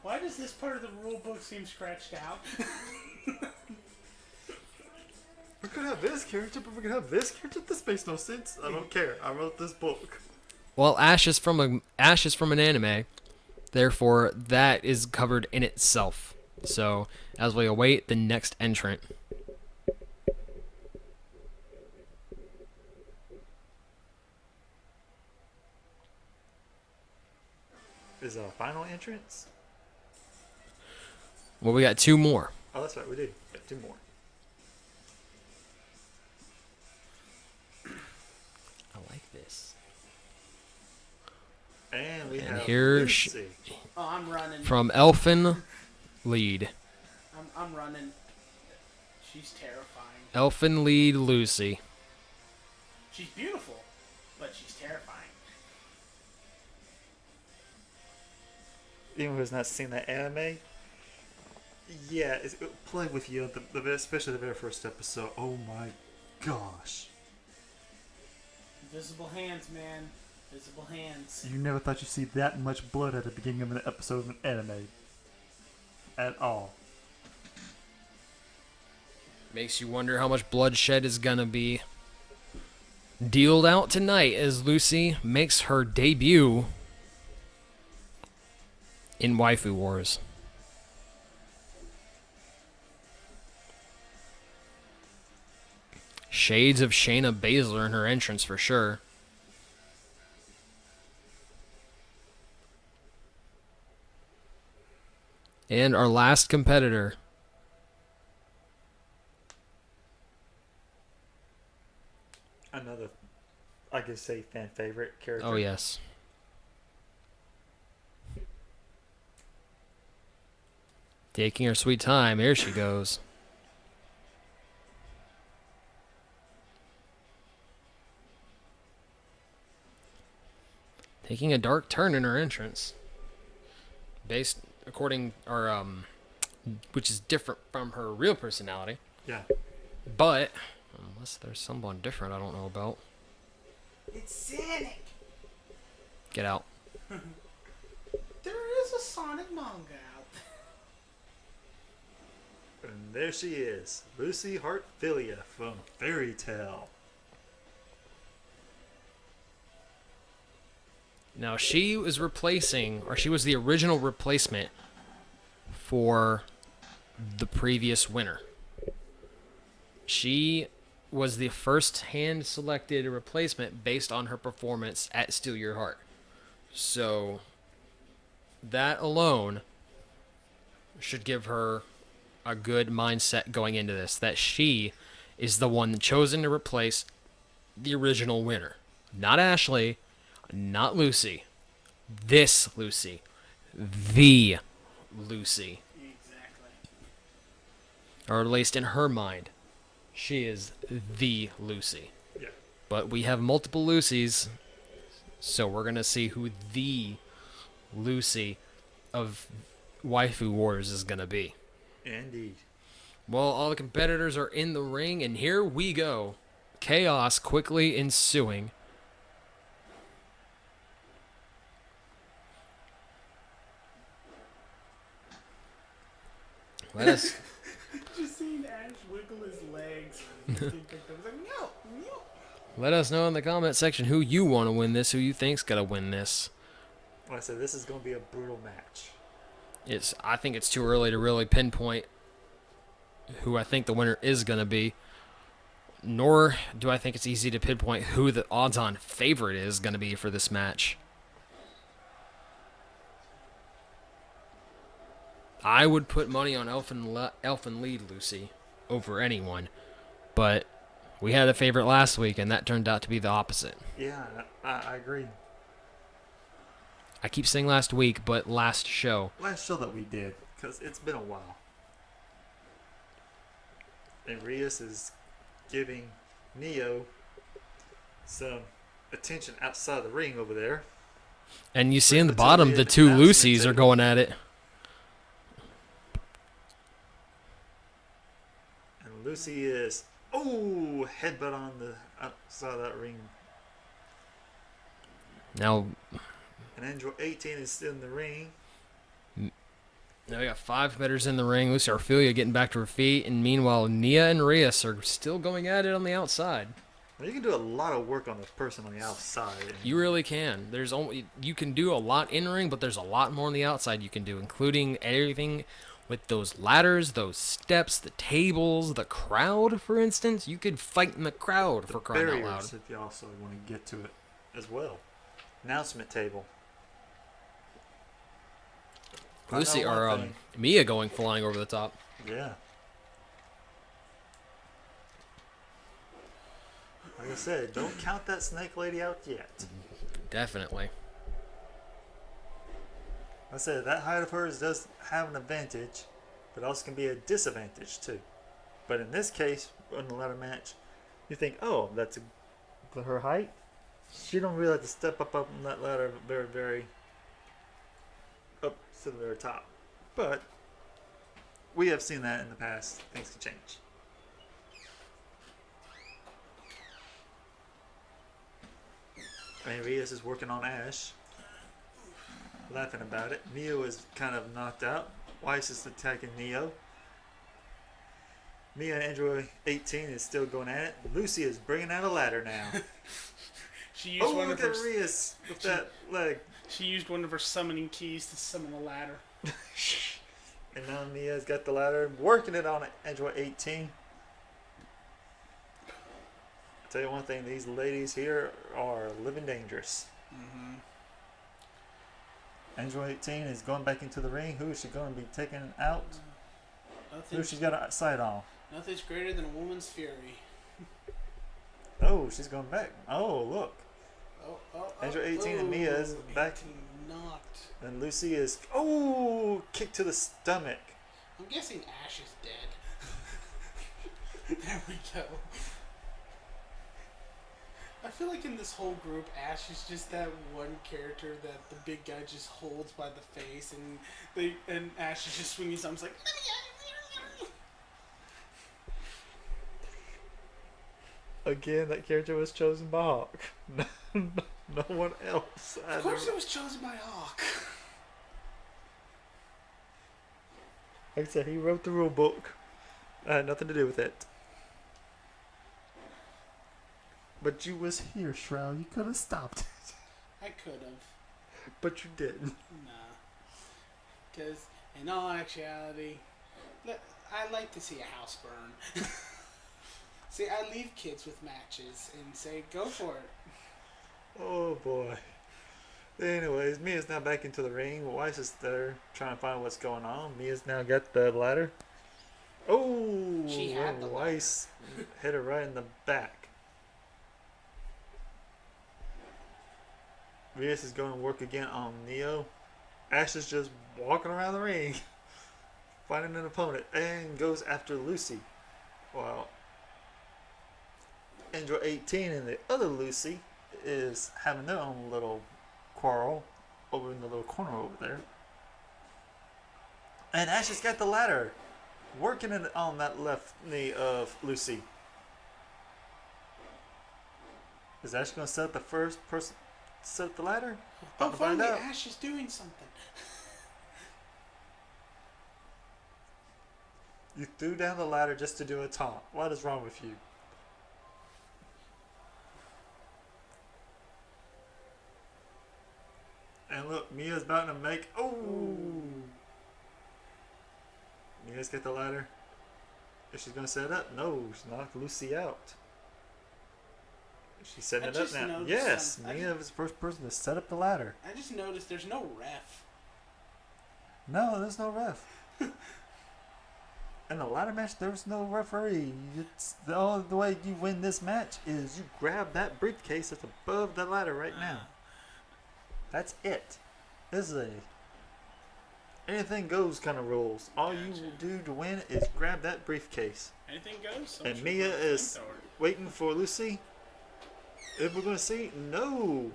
Why does this part of the rule book seem scratched out? We could have this character, but we could have this character. This makes no sense. I don't care. I wrote this book. Well, Ash is from an anime, therefore that is covered in itself. So as we await the next entrant. Is a final entrance? Well, we got 2 more. Oh, that's right. We did. Got 2 more. I like this. And we And have here Lucy. Oh, I'm running. From Elfin Lead. I'm running. She's terrifying. Elfin Lead Lucy. She's beautiful, but she's terrifying. Anyone who's not seen that anime, yeah, it'll play with you, especially the very first episode. Oh my gosh. Invisible hands, man. Visible hands. You never thought you'd see that much blood at the beginning of an episode of an anime. At all. Makes you wonder how much bloodshed is gonna be dealed out tonight as Lucy makes her debut in Waifu Wars. Shades of Shayna Baszler in her entrance for sure. And our last competitor. Another, I could say, fan favorite character. Oh, yes. Taking her sweet time. Here she goes. Taking a dark turn in her entrance. Which is different from her real personality. Yeah. But, unless there's someone different I don't know about. It's Sonic. Get out. There is a Sonic manga out there. And there she is, Lucy Hartfilia from Fairy Tale. Now, she was replacing, or she was the original replacement for the previous winner. She was the first hand-selected replacement based on her performance at Steal Your Heart. So, that alone should give her a good mindset going into this, that she is the one chosen to replace the original winner. Not Ashley, not Lucy. This Lucy. The Lucy. Exactly. Or at least in her mind, she is the Lucy. Yeah. But we have multiple Lucys, so we're going to see who the Lucy of Waifu Wars is going to be. Indeed. Well, all the competitors are in the ring, and here we go. Chaos quickly ensuing. Let us... Just seeing Ash wiggle his legs. I was like, no, no. Let us know in the comment section who you want to win this, who you think's gonna win this. Like I said, this is going to be a brutal match. I think it's too early to really pinpoint who I think the winner is gonna be. Nor do I think it's easy to pinpoint who the odds-on favorite is gonna be for this match. I would put money on Elfin Lead Lucy over anyone, but we had a favorite last week, and that turned out to be the opposite. Yeah, I agree. I keep saying last week, but last show. Last show that we did, because it's been a while. And Rios is giving Neo some attention outside the ring over there. And you see in the Until bottom, the the two announcement Lucys are table. going at it. And Lucy is, headbutt on the outside of that ring. Now And Android 18 is still in the ring. we got 5 competitors in the ring. Lucy Arphilia getting back to her feet, and meanwhile, Nia and Rios are still going at it on the outside. Well, you can do a lot of work on the person on the outside. You really can. You can do a lot in ring, but there's a lot more on the outside you can do, including everything with those ladders, those steps, the tables, the crowd, for instance. You could fight in the crowd for crying out loud. Barriers, if you also want to get to it as well. Announcement table. I Lucy know one or thing. Mia going flying over the top. Yeah. Like I said, don't count that snake lady out yet. Definitely. Like I said, that height of hers does have an advantage, but also can be a disadvantage too. But in this case, on the ladder match, you think, oh, that's her height? She don't really have to step up on that ladder very, very up to the very top. But we have seen that in the past. Things can change. And Rios is working on Ash, laughing about it. Neo is kind of knocked out. Weiss is attacking Neo. Mia and Android 18 is still going at it. Lucy is bringing out a ladder now. She used one Look of her. at Rios with that leg. She used one of her summoning keys to summon a ladder. And now Mia's got the ladder, working it on Android 18. I'll tell you one thing, these ladies here are living dangerous. Mm-hmm. Android 18 is going back into the ring. Who is she going to be taking out? Who Nothing's, she's got a sight on? nothing's greater than a woman's fury. Oh, she's going back. Oh, look. Oh, Android 18 and Mia is back. 18 knocked. And Lucy is, kick to the stomach. I'm guessing Ash is dead. There we go. I feel like in this whole group, Ash is just that one character that the big guy just holds by the face, and Ash is just swinging his arms like. Again, that character was chosen by Hawk. No one else. Of course, it was chosen by Hawk. Like I said, he wrote the rule book. I had nothing to do with it. But you was here, Shroud. You could have stopped it. I could have. But you didn't. Nah. Because, in all actuality, I like to see a house burn. See, I leave kids with matches and say, go for it. Oh boy. Anyways, Mia's now back into the ring. Weiss is there trying to find what's going on. Mia's now got the ladder. Oh, She had the Weiss hit her right in the back. Reyes is going to work again on Neo. Ash is just walking around the ring, finding an opponent, and goes after Lucy. While Android 18 and the other Lucy is having their own little quarrel over in the little corner over there. And Ash has got the ladder, working it on that left knee of Lucy. Is Ash going to set up the first person? Set up the ladder? Oh, About to find finally, out. Ash is doing something. You threw down the ladder just to do a taunt. What is wrong with you? And look, Mia's about to make. Oh! Mia's got the ladder. Is she going to set it up? No, she's knocked Lucy out. She's setting I it up just now. noticed Yes, something. Mia was the first person to set up the ladder. I just noticed there's no ref. No, there's no ref. In the ladder match, there's no referee. It's the only way you win this match is you grab that briefcase that's above the ladder right now. That's it. This is a anything goes kind of rules. All you Gotcha. do to win is grab that briefcase. Anything goes. And Mia is waiting for Lucy. If we're going to see, no.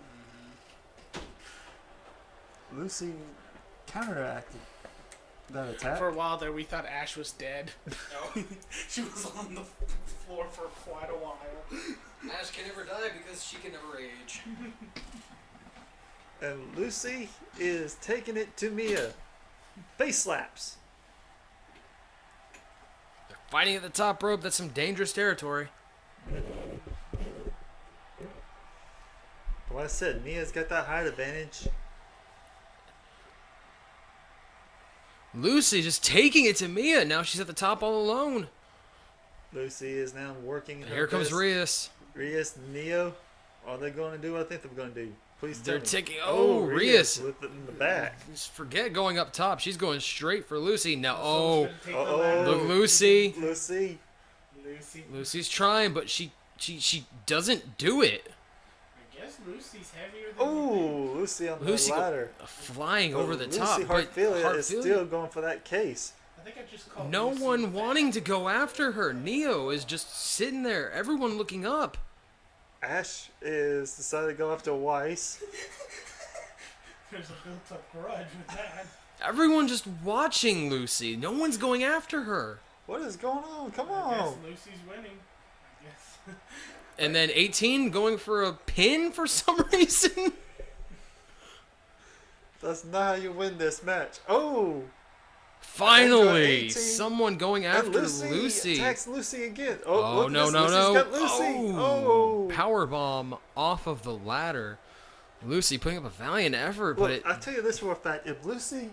Lucy counteracted that attack. For a while there, we thought Ash was dead. No. She was on the floor for quite a while. Ash can never die because she can never age. And Lucy is taking it to Mia. Face slaps. They're fighting at the top rope. That's some dangerous territory. Like I said, Mia's got that height advantage. Lucy just taking it to Mia. Now she's at the top all alone. Lucy is now working. And here comes Reyes. Reyes, Neo. Are they going to do what I think they're going to do? Please tell They're me. taking. Oh, Reyes. with it in the back. Just forget going up top. She's going straight for Lucy. Now, Someone's gonna take the ladder. look, Lucy. Lucy. Lucy's trying, but she doesn't do it. I guess Lucy's heavier than Oh, Lucy on Lucy the ladder. flying over the Lucy top. But Hartfilia is still going for that case. I think I just called no Lucy one fat. wanting to go after her. Neo is just sitting there. Everyone looking up. Ash is decided to go after Weiss. There's a built-up grudge with that. Everyone just watching Lucy. No one's going after her. What is going on? Come I guess on. Lucy's winning. I guess. And then 18 going for a pin for some reason. That's not how you win this match. Oh. Finally, 18. someone going And after Lucy Lucy. attacks Lucy again. Oh, look at no, this. no, Lucy's no. got Lucy. Oh. Power bomb off of the ladder. Lucy putting up a valiant effort, but Look, I'll tell you this for a fact. If Lucy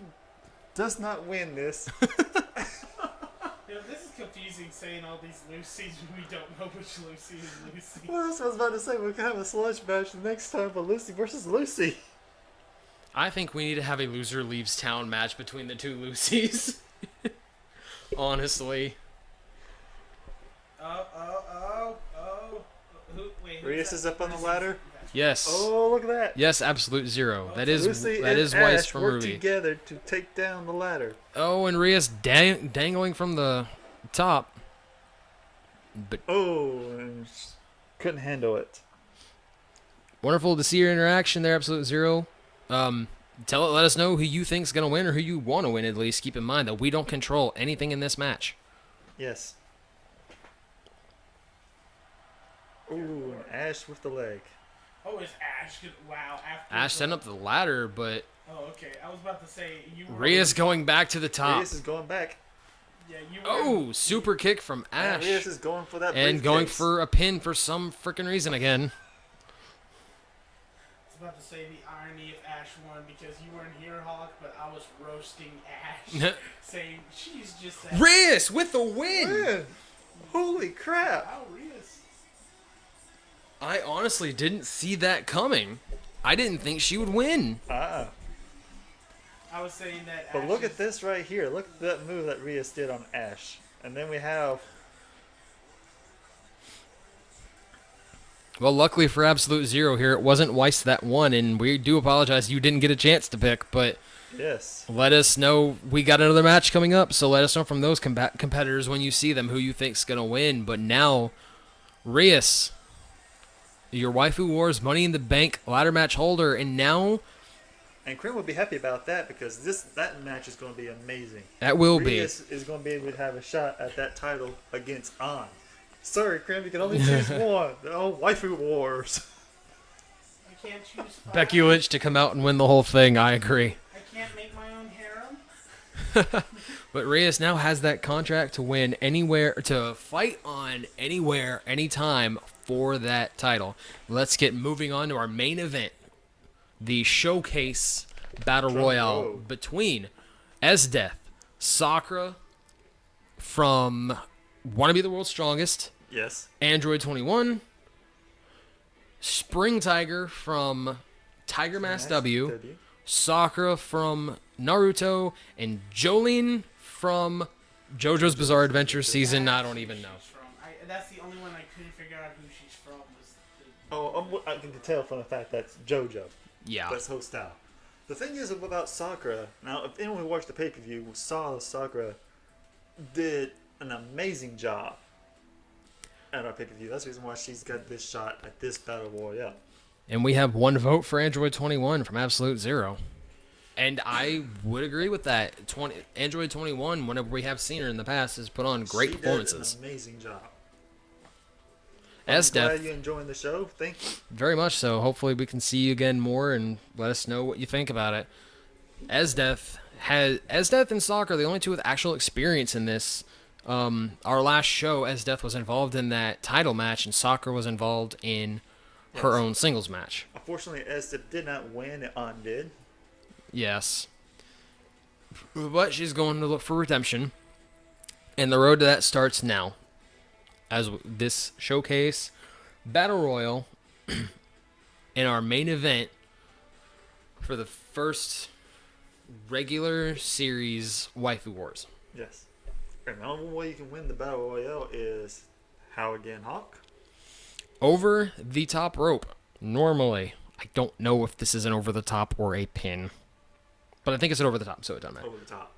does not win this, You know, this is confusing saying all these Lucys when we don't know which Lucy is Lucy. what else I was about to say? We can have a sludge match the next time for Lucy versus Lucy. I think we need to have a loser leaves town match between the two Lucys. Honestly. Wait, Reyes is up on the ladder. Yes. Oh, look at that. Yes, absolute zero. That is Lucy that and is Weiss Ash from work Ruby. together to take down the ladder. Oh, and Reyes dangling from the top. But Oh, and couldn't handle it. wonderful to see your interaction there, absolute zero. Let us know who you think's gonna win or who you want to win. At least keep in mind that we don't control anything in this match. Yes. Ooh, and Ash with the leg. Oh, it's Ash. Wow. After Ash setting up the ladder, but Oh, okay. I was about to say you. Reyes going back to the top. Reyes is going back. Yeah, you were. Oh, super kick from And Ash. Reyes is going for that And going briefcase. for a pin for some freaking reason again. I was about to say the irony of Ash won because you weren't here, Hawk, but I was roasting Ash, saying she's just that. Reyes with the win! Man, holy crap! Wow, Reyes. I honestly didn't see that coming. I didn't think she would win. Ah. I was saying that. But Ash look is- at this right here. Look at that move that Reyes did on Ash. And then we have... Well, luckily for Absolute Zero here, it wasn't Weiss that won, and we do apologize you didn't get a chance to pick, but Yes. let us know. We got another match coming up, so let us know from those competitors when you see them who you think's going to win. But now, Reyes, your Waifu Wars Money in the Bank ladder match holder, and now And Krim will be happy about that because that match is going to be amazing. that will be. Reyes is going to be able to have a shot at that title against An. Sorry, Krim, you can only choose one. Oh, Waifu Wars. I can't choose. Five. Becky Lynch to come out and win the whole thing, I agree. I can't make my own harem. But Reyes now has that contract to win anywhere, to fight on anywhere, anytime for that title. Let's get moving on to our main event, the Showcase Battle Drum Royale roll. between Esdeath, Sakura from Wanna Be the World's Strongest, Yes. Android 21, Spring Tiger from Tiger Mask W, Sakura from Naruto, and Jolene from JoJo's Bizarre Adventure season. I don't even know. She's from. That's the only one I couldn't figure out who she's from. Was the, Oh, I can tell from the fact that's JoJo. Yeah. That's her style. The thing is about Sakura, now if anyone who watched the pay-per-view saw Sakura did an amazing job at our pay-per-view. That's the reason why she's got this shot at this Battle Royale. And we have one vote for Android 21 from Absolute Zero. And I would agree with that. Android 21, whenever we have seen her in the past, has put on great She did performances. an amazing job. I'm Esdeath, glad you're enjoying the show. Thank you. very much so. Hopefully we can see you again more and let us know what you think about it. Esdeath and Soccer are the only two with actual experience in this. Our last show, Esdeath was involved in that title match, and Soccer was involved in her Yes. own singles match. Unfortunately, Esther did not win, and An did. Yes. But she's going to look for redemption. And the road to that starts now. As this Showcase Battle Royal in our main event for the first regular series Waifu Wars. Yes. And the only way you can win the Battle Royale is how again, Hawk? Over the top rope. Normally, I don't know if this is an over the top or a pin. But I think it's an over the top, so it doesn't matter. Over the top.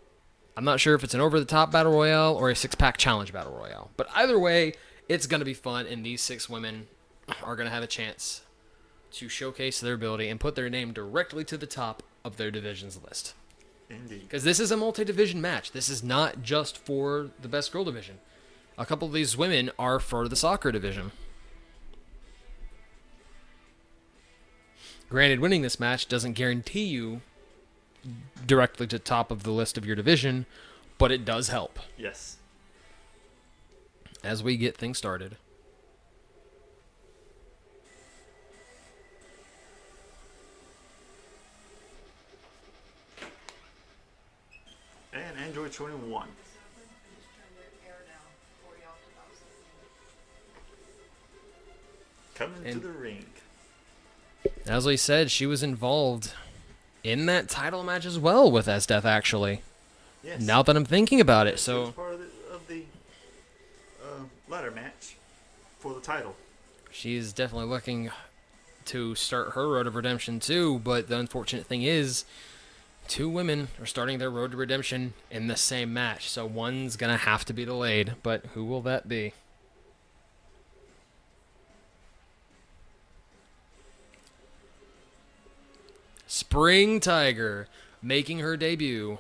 I'm not sure if it's an over-the-top battle royale or a six-pack challenge battle royale. But either way, it's going to be fun, and these 6 women are going to have a chance to showcase their ability and put their name directly to the top of their division's list. Indeed. Because this is a multi-division match. This is not just for the best girl division. A couple of these women are for the soccer division. Granted, winning this match doesn't guarantee you directly to top of the list of your division, but it does help Yes. as we get things started. And Android 21. Coming to And- the ring. As we said, she was involved in that title match as well with Esdeath, actually. Yes. Now that I'm thinking about it, She was so part of the ladder match for the title. she's definitely looking to start her road of redemption too, but the unfortunate thing is 2 women are starting their road to redemption in the same match, so one's gonna have to be delayed, but who will that be? Spring Tiger making her debut.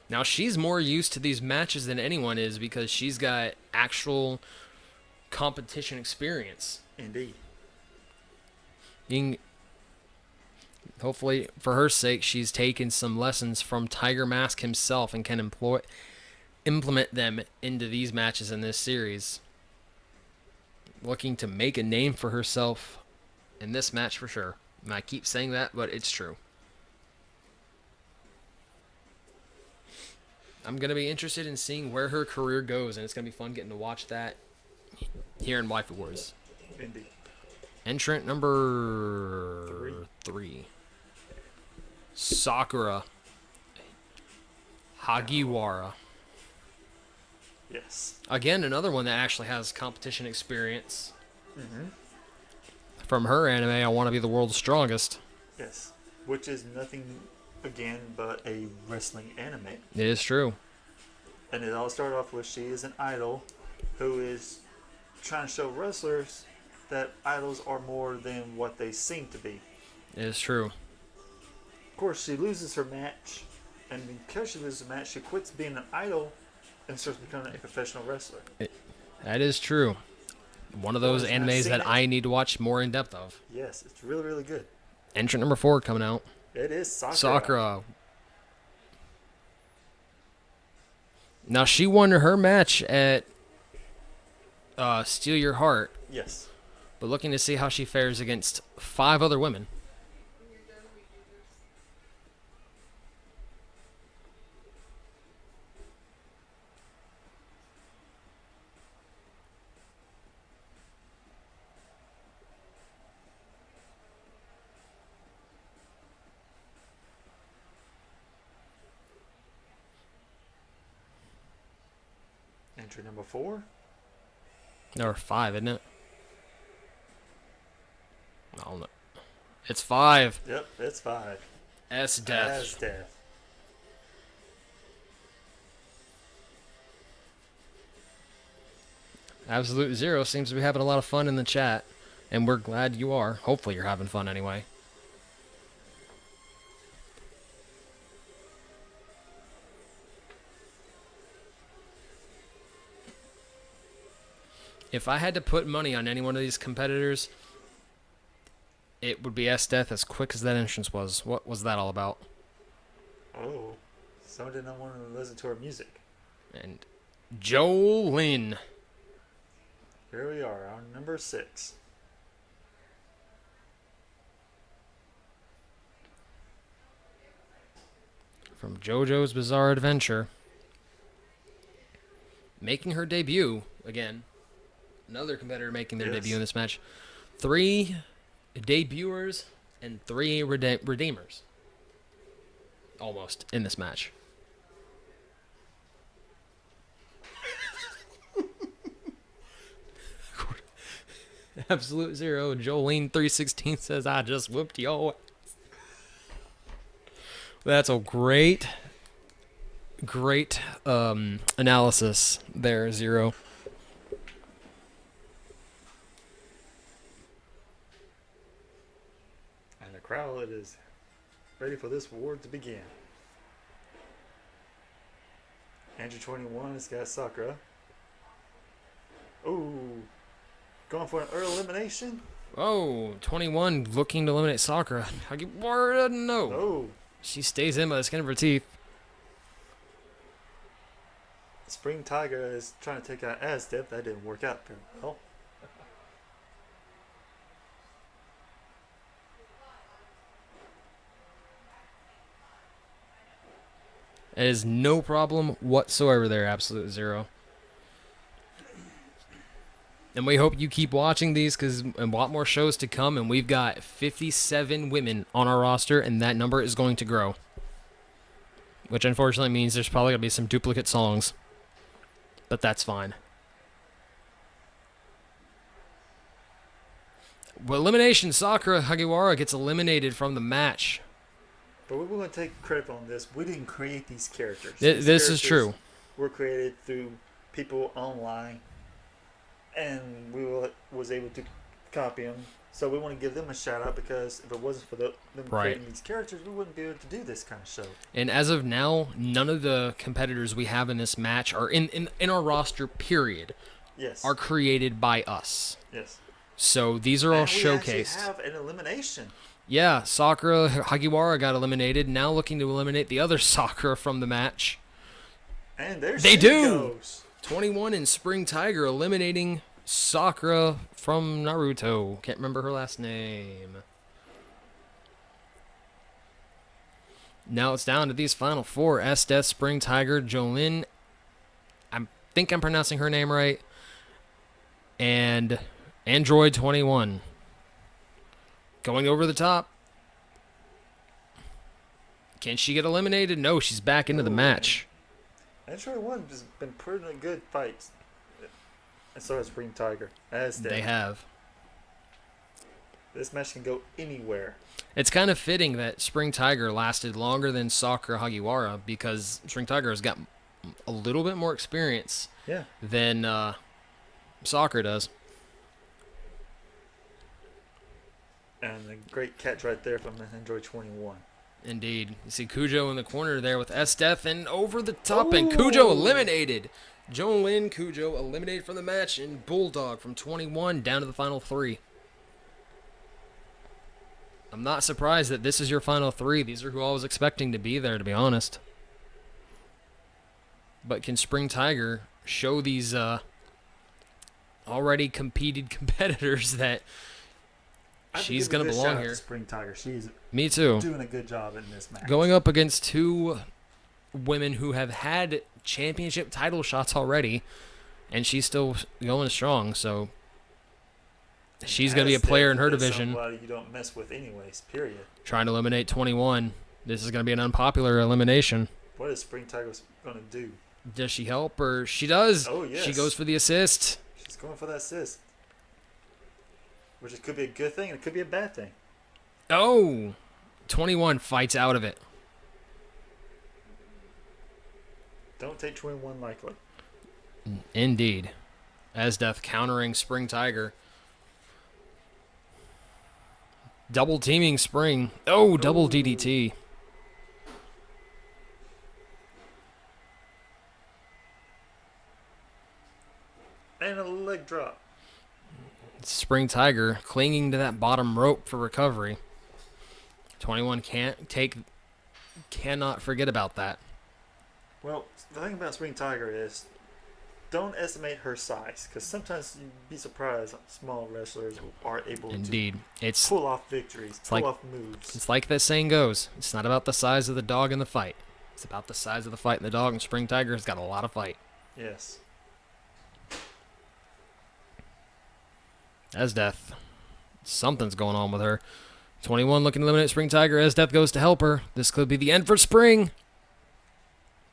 Now she's more used to these matches than anyone is because she's got actual competition experience. Indeed. Hopefully, for her sake, she's taken some lessons from Tiger Mask himself and can implement them into these matches in this series. Looking to make a name for herself in this match for sure. And I keep saying that, but it's true. I'm going to be interested in seeing where her career goes, and it's going to be fun getting to watch that here in Waifu Wars. Indeed. Entrant number 3. Sakura Hagiwara. Yes. Again, another one that actually has competition experience. Mm-hmm. From her anime, I Want to Be the World's Strongest. Yes. Which is nothing, again, but a wrestling anime. It is true. And it all started off with she is an idol who is trying to show wrestlers that idols are more than what they seem to be. It is true. Of course, she loses her match, and because she loses the match, she quits being an idol and starts becoming a professional wrestler. That is true. One of those animes that I need to watch more in depth of. Yes, it's really, really good. Entrant number 4 coming out. It is Sakura. Sakura. Now, she won her match at Steal Your Heart, Yes. but looking to see how she fares against 5 other women. Entry number 4. Or 5, isn't it? I don't know. It's 5. Yep, it's 5. S Death. As Death. Absolute Zero seems to be having a lot of fun in the chat, and we're glad you are. Hopefully you're having fun anyway. If I had to put money on any one of these competitors, it would be S Death as quick as that entrance was. What was that all about? Oh, someone did not want to listen to her music. And Jolene. Here we are on number 6. From JoJo's Bizarre Adventure. Making her debut again. Another competitor making their debut in this match. 3 debuters and 3 redeemers. Almost in this match. Absolute Zero. Jolene 316 says, I just whooped your ass. That's a great analysis there, Zero. And the crowd is ready for this war to begin. Andrew 21 has got Sakura. Ooh. Going for an early elimination? Oh, 21 looking to eliminate Sakura. Hagiwara doesn't know. Oh. She stays in by the skin of her teeth. Spring Tiger is trying to take out Aztep. That didn't work out very well. It is no problem whatsoever there, Absolute Zero. And we hope you keep watching these because a lot more shows to come, and we've got 57 women on our roster, and that number is going to grow. Which unfortunately means there's probably going to be some duplicate songs. But that's fine. Well, elimination, Sakura Hagiwara gets eliminated from the match. But we're going to take credit on this. We didn't create these characters. This is true. Were created through people online, and we was able to copy them. So we want to give them a shout out because if it wasn't for them creating these characters, we wouldn't be able to do this kind of show. And as of now, none of the competitors we have in this match are in our roster, period. Yes. Are created by us. Yes. So these are all and we showcased. actually have an elimination. Yeah, Sakura Hagiwara got eliminated. Now looking to eliminate the other Sakura from the match. And there They she do! goes. 21 in Spring Tiger eliminating Sakura from Naruto. Can't remember her last name. Now it's down to these final four. Estes, Spring Tiger, Jolene. I think I'm pronouncing her name right. And Android 21. Going over the top. Can she get eliminated? No, she's back into the match. Android 1 has been putting in good fights. And so has Spring Tiger. They have. This match can go anywhere. It's kind of fitting that Spring Tiger lasted longer than Sakura Hagiwara because Spring Tiger has got a little bit more experience than Sakura does. And a great catch right there from Android 21. Indeed. You see Cujo in the corner there with S-Death and over the top, and Cujo eliminated. Jolene Cujo eliminated from the match, and Bulldog from 21 down to the final three. I'm not surprised that this is your final three. These are who I was expecting to be there, to be honest. But can Spring Tiger show these already competed competitors that she's going to belong here? Spring Tiger. She's Me too. doing a good job in this match. Going up against two women who have had championship title shots already, and she's still going strong, so she's going to be a player in her division. Somebody you don't mess with anyways, period. Trying to eliminate 21. This is going to be an unpopular elimination. What is Spring Tiger going to do? Does she help, or she does? Oh, yes. She goes for the assist. She's going for that assist. Which could be a good thing and it could be a bad thing. Oh! 21 fights out of it. Don't take 21 lightly. Indeed. Asdeath countering Spring Tiger. Double teaming Spring. Oh, double DDT. And a leg drop. Spring Tiger clinging to that bottom rope for recovery. 21 cannot forget about that. Well, the thing about Spring Tiger is don't estimate her size, because sometimes you'd be surprised small wrestlers are able Indeed. to pull off victories, pull off moves. It's like that saying goes. It's not about the size of the dog in the fight. It's about the size of the fight in the dog, and Spring Tiger has got a lot of fight. Yes. Asdeath. Something's going on with her. 21 looking to eliminate Spring Tiger. Asdeath goes to help her. This could be the end for Spring.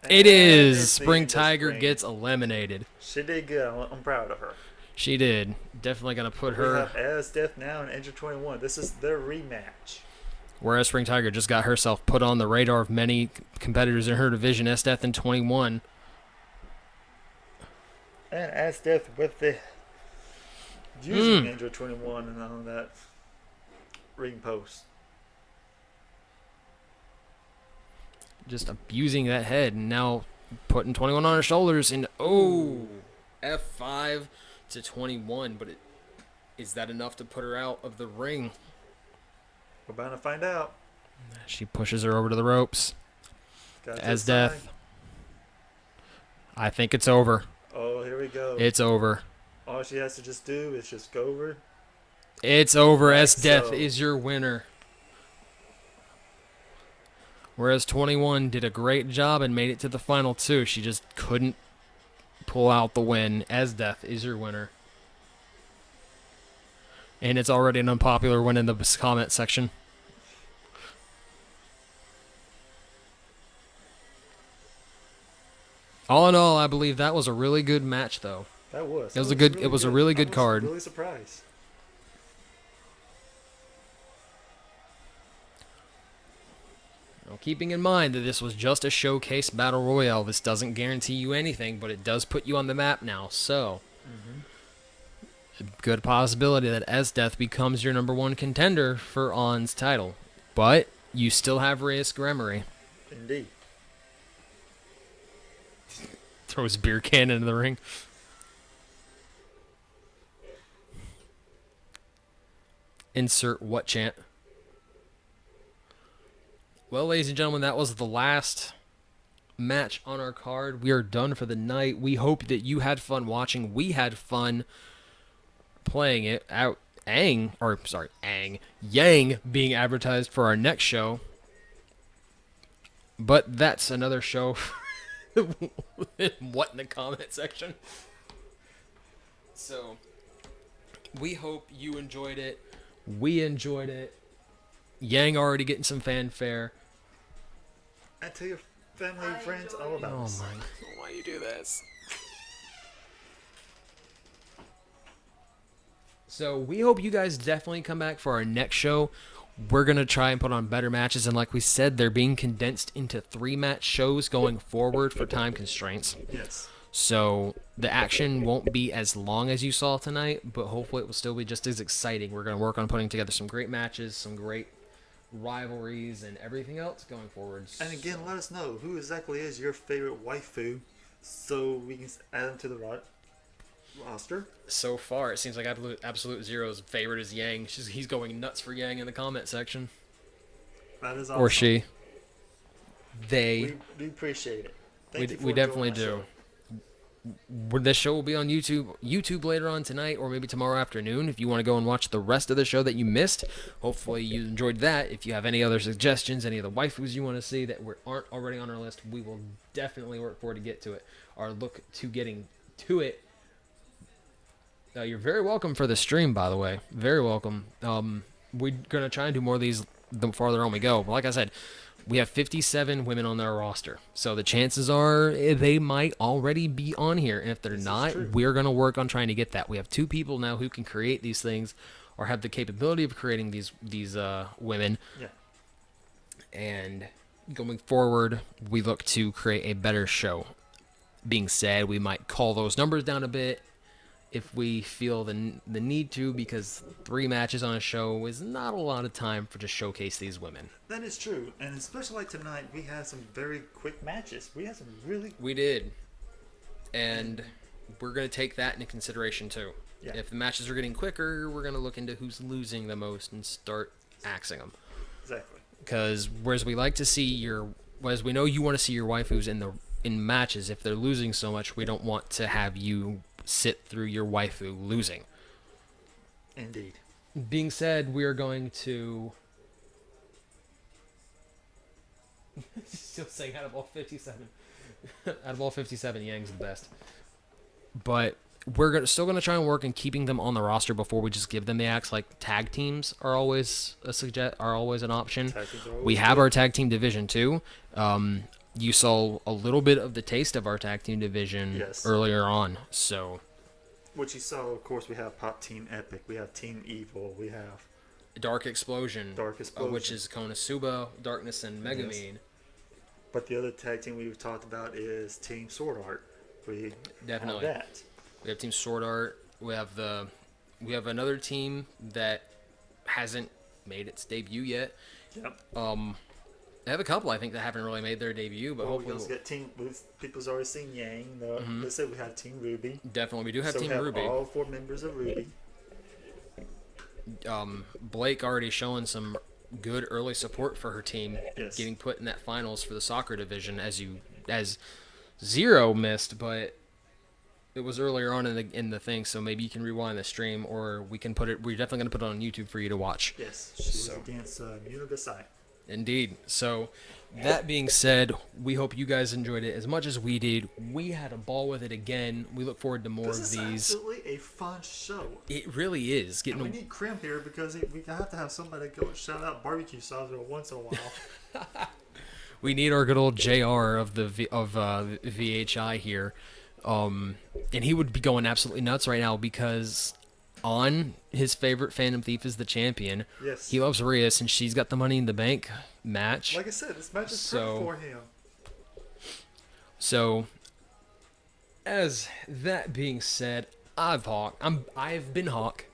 It is. Spring Tiger gets eliminated. She did good. I'm proud of her. She did. Definitely going to put her. We have Asdeath now and Android 21. This is their rematch. Whereas Spring Tiger just got herself put on the radar of many competitors in her division. Asdeath and 21. And Asdeath with the using Android 21 and on that ring post. Just abusing that head, and now putting 21 on her shoulders, and F5 to 21, but is that enough to put her out of the ring? We're about to find out. She pushes her over to the ropes. Asdeath. I think it's over. Oh, here we go. It's over. All she has to just do is just go over. It's over. Asdeath is your winner. Whereas 21 did a great job and made it to the final two. She just couldn't pull out the win. Asdeath is your winner. And it's already an unpopular win in the comment section. All in all, I believe that was a really good match, though. That was. It was a really good card. I was really surprised. Now, keeping in mind that this was just a showcase battle royale, this doesn't guarantee you anything, but it does put you on the map now. So, a good possibility that Asdeath becomes your #1 contender for On's title. But you still have Reyes Gremory. Indeed. Throw his beer can into the ring. Insert what chant? Well, ladies and gentlemen, that was the last match on our card. We are done for the night. We hope that you had fun watching. We had fun playing it out. Yang being advertised for our next show. But that's another show. What in the comment section? So, we hope you enjoyed it. We enjoyed it. Yang already getting some fanfare. And tell your family and friends all about us. Why you do this? So we hope you guys definitely come back for our next show. We're going to try and put on better matches. And like we said, they're being condensed into 3-match shows going forward for time constraints. Yes. So the action won't be as long as you saw tonight, but hopefully it will still be just as exciting. We're going to work on putting together some great matches, some great rivalries, and everything else going forward. And again, let us know who exactly is your favorite waifu so we can add them to the roster. So far, it seems like Absolute Zero's favorite is Yang. He's going nuts for Yang in the comment section. That is awesome. Or she. They. We appreciate it. Thank you for We definitely enjoying our do. show. This show will be on YouTube later on tonight or maybe tomorrow afternoon if you want to go and watch the rest of the show that you missed. Hopefully you enjoyed that. If you have any other suggestions, any of the waifus you want to see that aren't already on our list, we will definitely work forward to get to it or look to getting to it. You're very welcome for the stream, by the way. Very welcome. We're going to try and do more of these the farther on we go. But like I said, we have 57 women on our roster. So the chances are they might already be on here. And if they're not, we're going to work on trying to get that. We have 2 people now who can create these things or have the capability of creating these women. Yeah. And going forward, we look to create a better show. Being said, we might call those numbers down a bit if we feel the need to, because 3 matches on a show is not a lot of time to showcase these women. That is true, and especially like tonight, we had some very quick matches. We had some really... We did, and we're going to take that into consideration too. Yeah. If the matches are getting quicker, we're going to look into who's losing the most and start axing them. Exactly. Because whereas we like to see whereas we know you want to see your waifus in matches, if they're losing so much, we don't want to have you sit through your waifu losing. Indeed. Being said, we are going to... Still saying out of all 57. Out of all 57, Yang's the best. But we're still going to try and work in keeping them on the roster before we just give them the axe. Like, tag teams are always an option. We have our tag team division too. You saw a little bit of the taste of our tag team division earlier on. So, what you saw, of course, we have Pop Team Epic, we have Team Evil, we have Dark Explosion, which is Konosuba, Darkness, and Megumin. Yes. But the other tag team we've talked about is Team Sword Art. We definitely have that. We have Team Sword Art. We have another team that hasn't made its debut yet. Yep. I have a couple, I think, that haven't really made their debut, but hopefully we'll get Team. People's already seen Yang. Let's say we have Team Ruby. Definitely, we do have Team we have Ruby. All 4 members of Ruby. Blake already showing some good early support for her team, getting put in that finals for the soccer division, as Zero missed, but it was earlier on in the thing, so maybe you can rewind the stream, or we can put it. We're definitely going to put it on YouTube for you to watch. Yes, she was against Unigasai. Indeed. So, that being said, we hope you guys enjoyed it as much as we did. We had a ball with it again. We look forward to more of these. This is absolutely a fun show. It really is. And we need Crim here because we have to have somebody go shout out barbecue sauce once in a while. We need our good old JR of VHI here. And he would be going absolutely nuts right now because on his favorite Phantom Thief is the champion. Yes. He loves Rias, and she's got the Money in the Bank match. Like I said, this match is perfect for him. So, as that being said, I've been Hawk.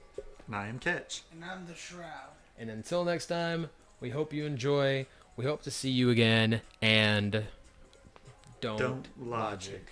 And I am Catch. And I'm the Shroud. And until next time, we hope you enjoy. We hope to see you again, and don't logic.